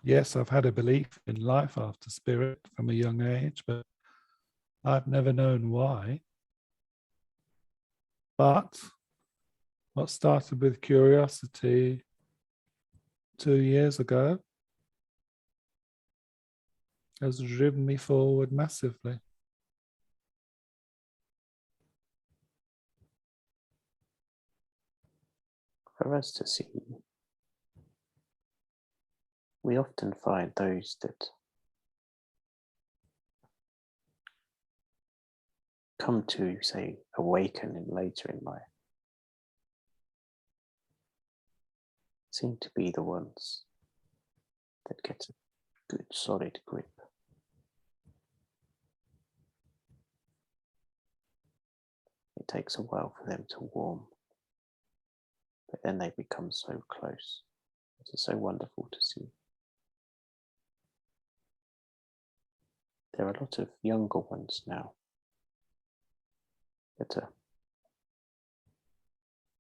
Yes, I've had a belief in life after spirit from a young age, but I've never known why. But what started with curiosity 2 years ago has driven me forward massively. For us to see, we often find those that come to, say, awakening later in life seem to be the ones that get a good solid grip. It takes a while for them to warm, but then they become so close. It is so wonderful to see. There are a lot of younger ones now that are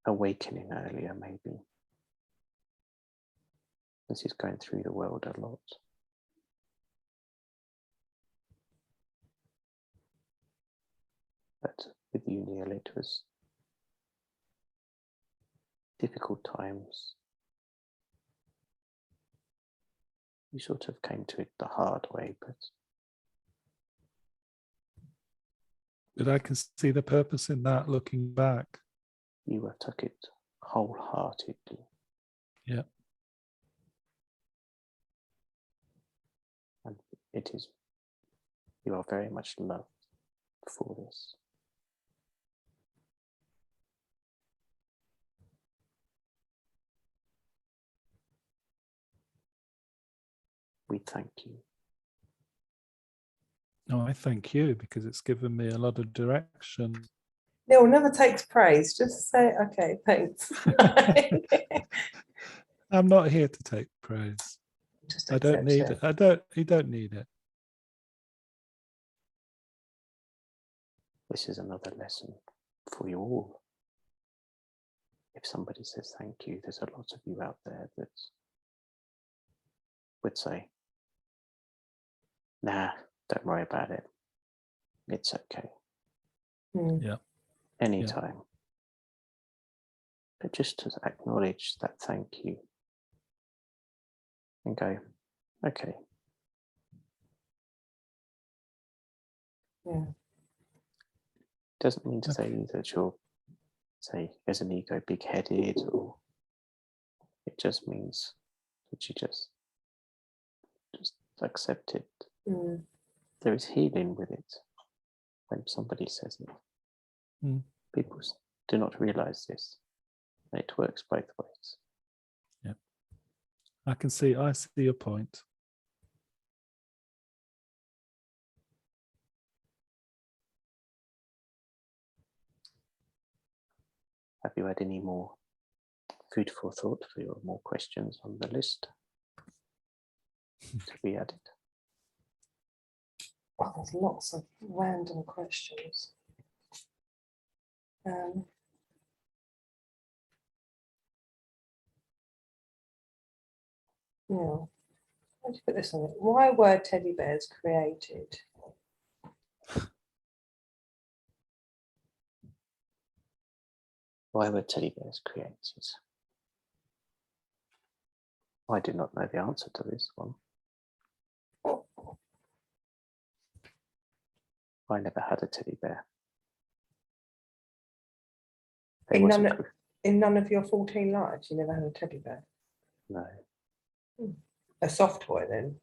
awakening earlier, maybe. This is going through the world a lot. But with you, Neil, it was difficult times. You sort of came to it the hard way, But I can see the purpose in that looking back. you took it wholeheartedly. Yeah. And it is, you are very much loved for this. We thank you. No, I thank you because it's given me a lot of direction. Neil never takes praise. Just say, okay, thanks. I'm not here to take praise. Just I don't need it. You don't need it. This is another lesson for you all. If somebody says thank you, there's a lot of you out there that would say, nah, don't worry about it. It's okay. Yeah. Anytime. But just to acknowledge that thank you and go, okay. Yeah. Doesn't mean to say that you're, say, as an ego, big-headed, or it just means that you just accept it. There is healing with it when somebody says it. People do not realize this. It works both ways. Yeah. I see your point. Have you had any more food for thought for your more questions on the list to be added. Oh, there's lots of random questions. Yeah. How do you put this on it? Why were teddy bears created? Why were teddy bears created? I do not know the answer to this one. I never had a teddy bear. There In was a none, cr- in none of your 14 lives, you never had a teddy bear? no, A soft toy then?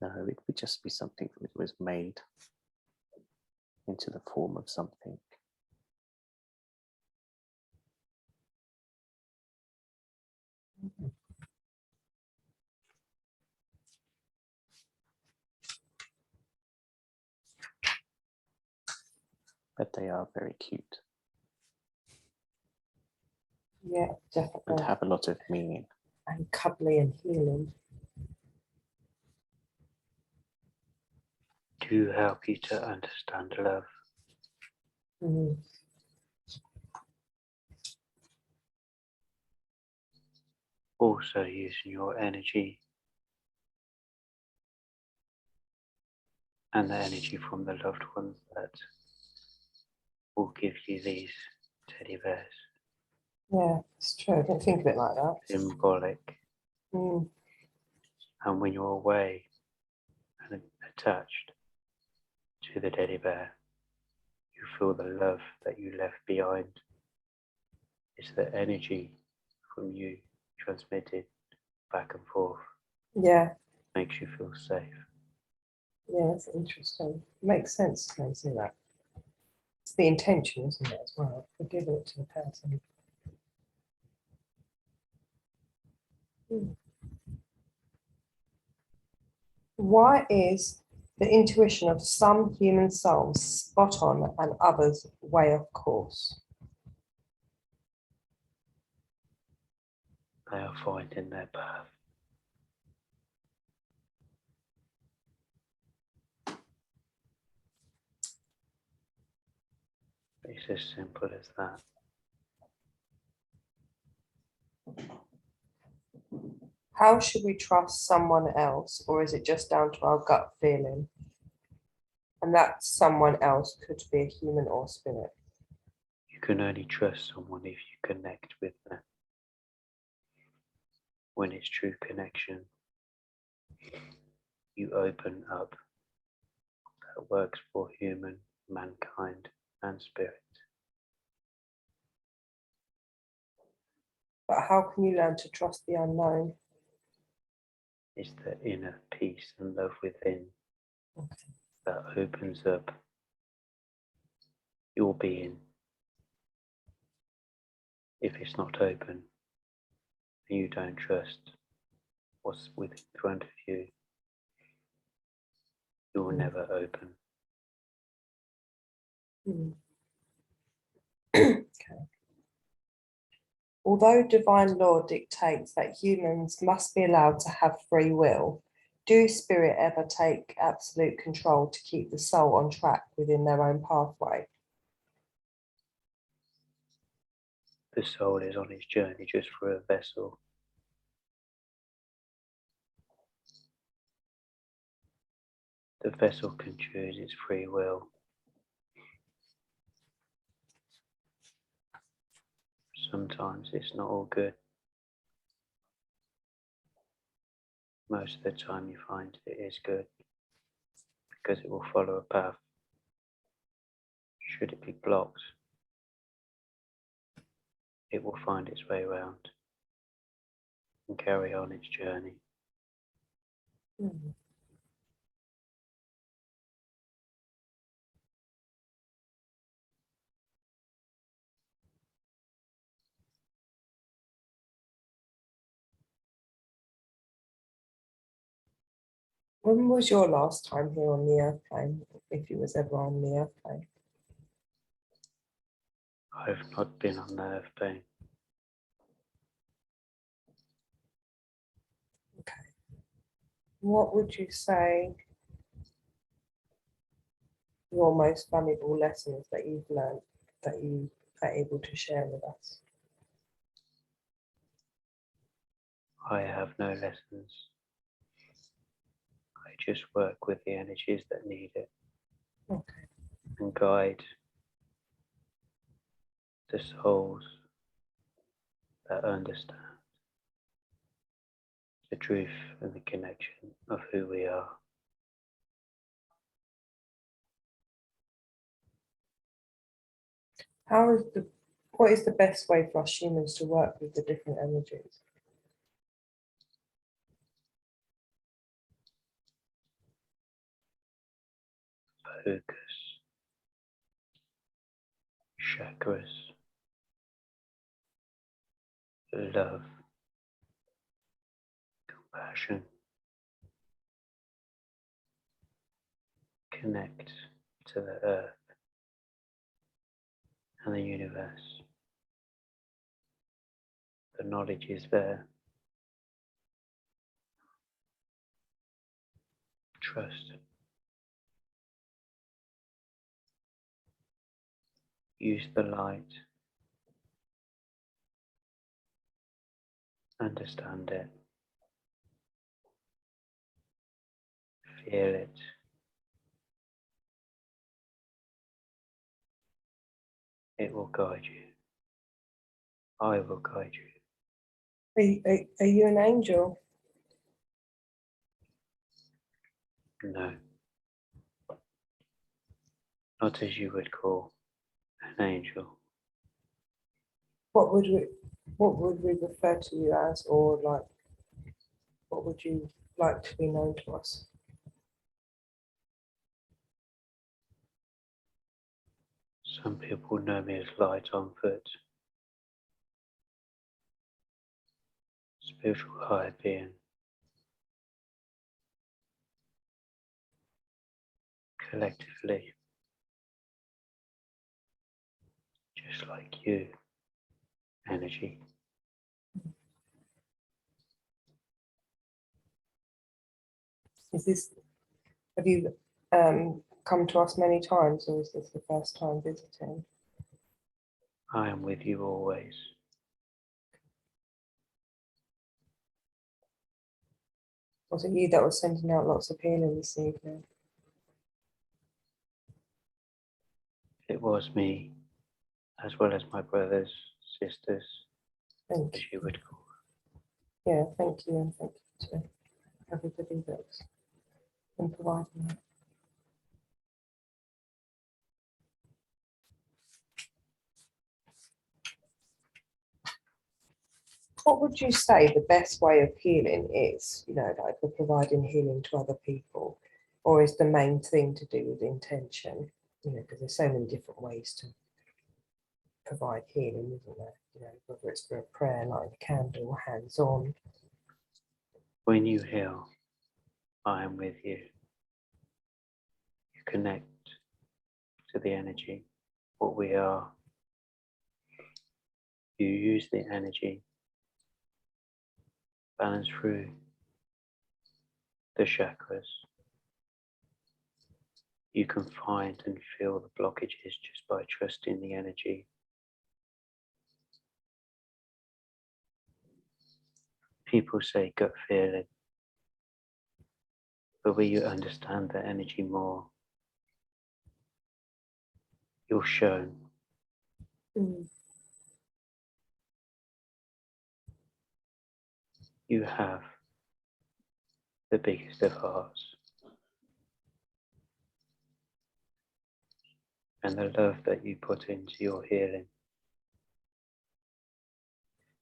no, it would just be something that was made into the form of something. But they are very cute Yeah, and definitely. have a lot of meaning. And cuddly and healing. To help you to understand love. Mm. Also using your energy and the energy from the loved ones that will give you these teddy bears. Yeah, it's true. I didn't think of it like that. Symbolic. Mm. And when you're away and attached to the teddy bear, you feel the love that you left behind. It's the energy from you transmitted back and forth. Yeah, Makes you feel safe. yeah, that's interesting. Makes sense when you say that. It's the intention, isn't it, as well, for giving it to the person. Mm. Why is the intuition of some human souls spot on and others way off course? They are finding their path. It's as simple as that. How should we trust someone else, or is it just down to our gut feeling? And that someone else could be a human or spirit. You can only trust someone if you connect with them. When it's true connection, you open up. That works for human, mankind, and spirit. But how can you learn to trust the unknown? It's the inner peace and love within Okay. that opens up your being. If it's not open, and you don't trust what's in front of you, you will never open. Mm. Okay. Although divine law dictates that humans must be allowed to have free will, do spirit ever take absolute control to keep the soul on track within their own pathway? The soul is on its journey just for a vessel. The vessel can choose its free will. Sometimes it's not all good. Most of the time you find it is good because it will follow a path. Should it be blocked, it will find its way around and carry on its journey. Mm. When was your last time here on the earth plane, if you was ever on the earth plane? I've not been on nerve pain. What would you say your most valuable lessons that you've learned that you are able to share with us? I have no lessons. I just work with the energies that need it Okay. and guide the souls that understand the truth and the connection of who we are. What is the best way for us humans to work with the different energies? Focus, chakras, love, compassion, connect to the earth and the universe. The knowledge is there. Trust. Use the light. Understand it. Feel it. It will guide you. I will guide you. Are you an angel? No. Not as you would call an angel. What would we refer to you as, or like, what would you like to be known to us? Some people know me as light on foot. Spiritual higher being. Collectively. Just like you. Energy. Have you come to us many times, or is this the first time visiting? I am with you always. Was it you that was sending out lots of healing this evening? It was me, as well as my brothers, sisters, Thank as you. you would call Yeah, thank you, and thank you to everybody that's been providing that. What would you say the best way of healing is? You know, like for providing healing to other people, or is the main thing to do with intention? You know, because there's so many different ways to provide healing, isn't there? You know, whether it's for a prayer, lighting a candle, hands-on. When you heal, I am with you. You connect to the energy, what we are. You use the energy, balance through the chakras. You can find and feel the blockages just by trusting the energy. People say gut feeling, but when you understand the energy more, you're shown. You have the biggest of hearts. And the love that you put into your healing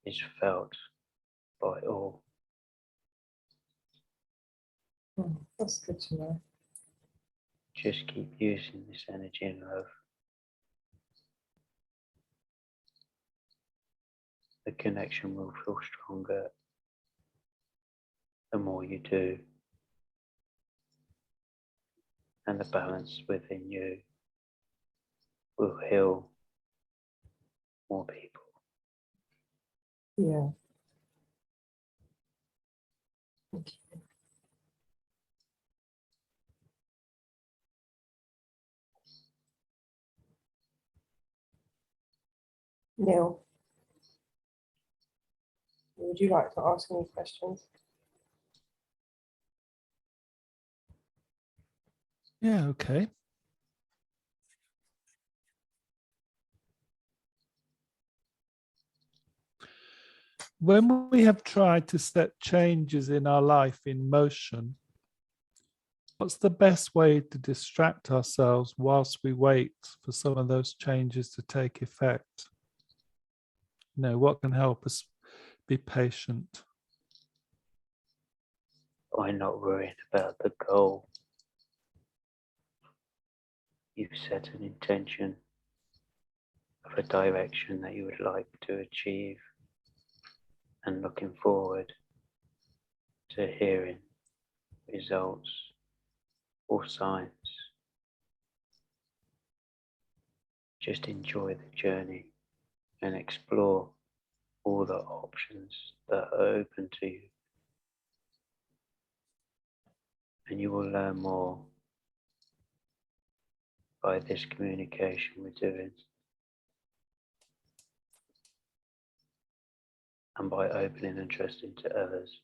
is felt by all. That's good to know. Just keep using this energy and love. The connection will feel stronger the more you do. And the balance within you will heal more people. Yeah. Thank you. Neil, would you like to ask any questions? Yeah, okay. When we have tried to set changes in our life in motion, what's the best way to distract ourselves whilst we wait for some of those changes to take effect? You know, what can help us be patient? By not worrying about the goal. You've set an intention of a direction that you would like to achieve, and looking forward to hearing results or signs. Just enjoy the journey and explore all the options that are open to you. And you will learn more by this communication we're doing, and by opening and trusting to others.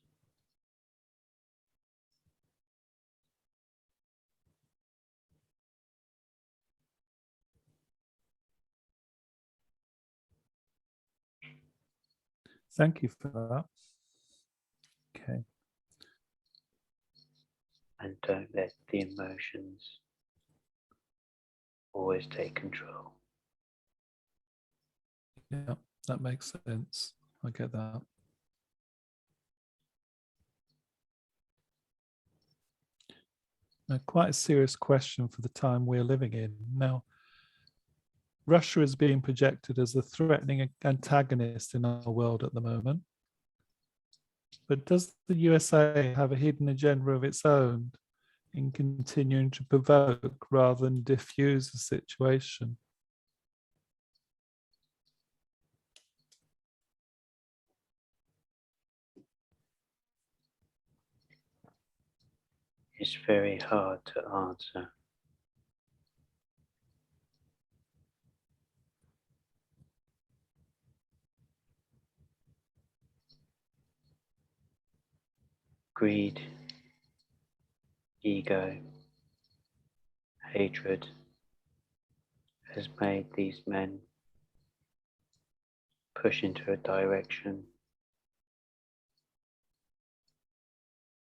Thank you for that. Okay. And don't let the emotions always take control. Yeah, that makes sense. I get that. Now, quite a serious question for the time we're living in. Now, Russia is being projected as a threatening antagonist in our world at the moment. But does the USA have a hidden agenda of its own in continuing to provoke rather than diffuse the situation? It's very hard to answer. Greed, ego, hatred has made these men push into a direction.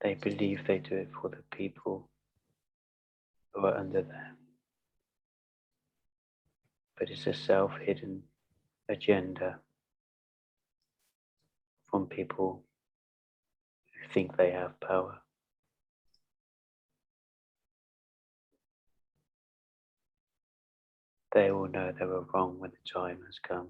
They believe they do it for the people who are under them. But it's a self-hidden agenda from people who think they have power. They will know they were wrong when the time has come.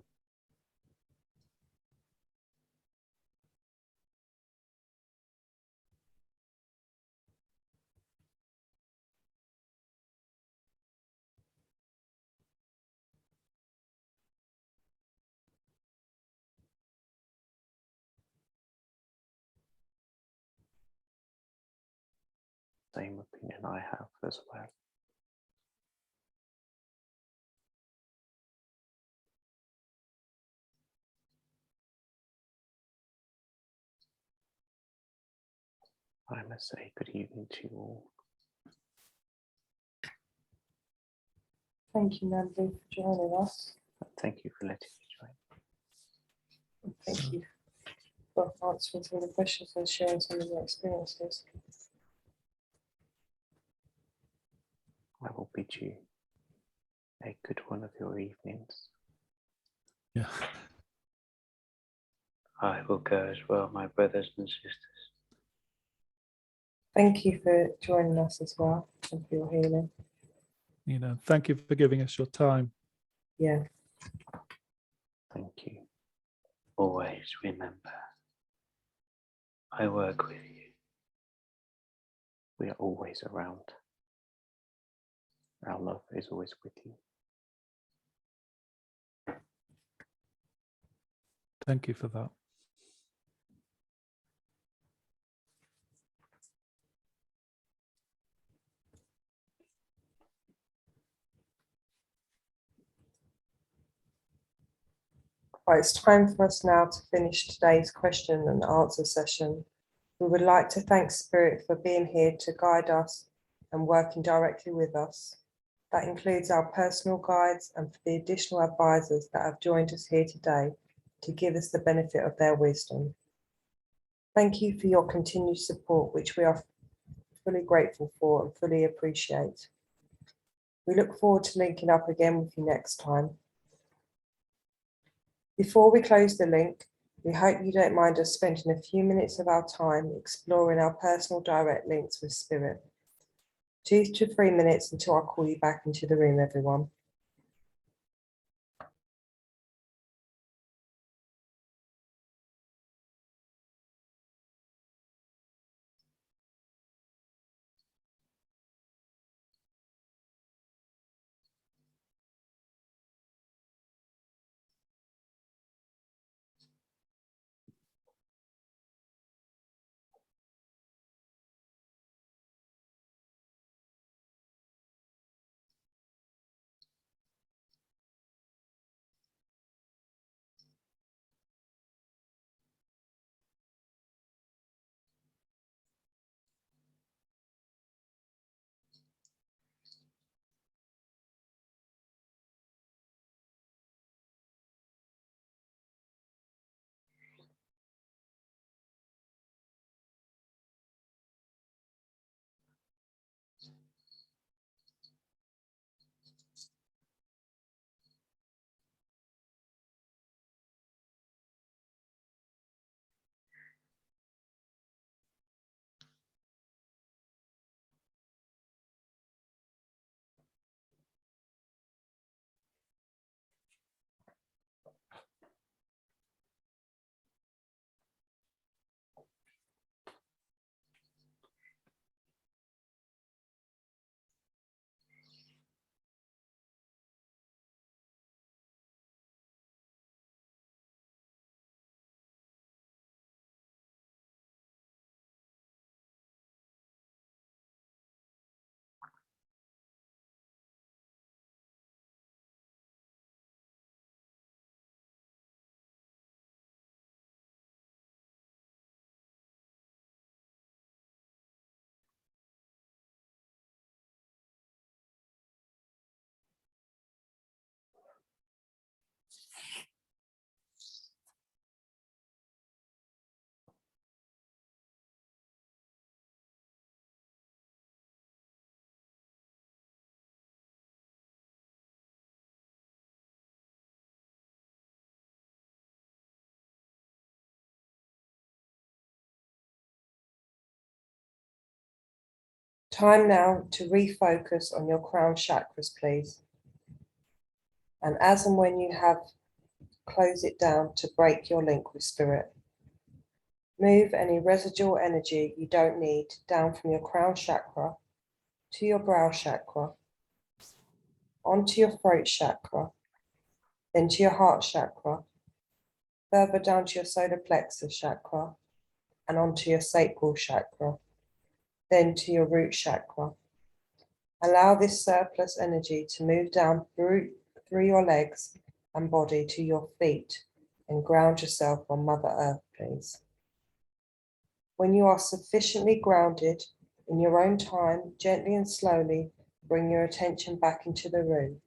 Same opinion I have as well. I must say good evening to you all. Thank you, Natalie, for joining us. Thank you for letting me join. And thank you for answering some of the questions and sharing some of your experiences. I will bid you a good one of your evenings. Yeah. I will go as well, my brothers and sisters. Thank you for joining us as well and for your healing. You know, thank you for giving us your time. Yeah. Thank you. Always remember, I work with you. We are always around. Our love is always with you. Thank you for that. Right, it's time for us now to finish today's question and answer session. We would like to thank Spirit for being here to guide us and working directly with us. That includes our personal guides and for the additional advisors that have joined us here today to give us the benefit of their wisdom. Thank you for your continued support, which we are fully grateful for and fully appreciate. We look forward to linking up again with you next time. Before we close the link, we hope you don't mind us spending a few minutes of our time exploring our personal direct links with Spirit. 2 to 3 minutes until I call you back into the room, everyone. Time now to refocus on your crown chakras, please. And as and when you have, close it down to break your link with Spirit. Move any residual energy you don't need down from your crown chakra to your brow chakra, onto your throat chakra, then to your heart chakra, further down to your solar plexus chakra, and onto your sacral chakra, then to your root chakra. Allow this surplus energy to move down through your legs and body to your feet and ground yourself on Mother Earth, please. When you are sufficiently grounded, in your own time, gently and slowly bring your attention back into the room.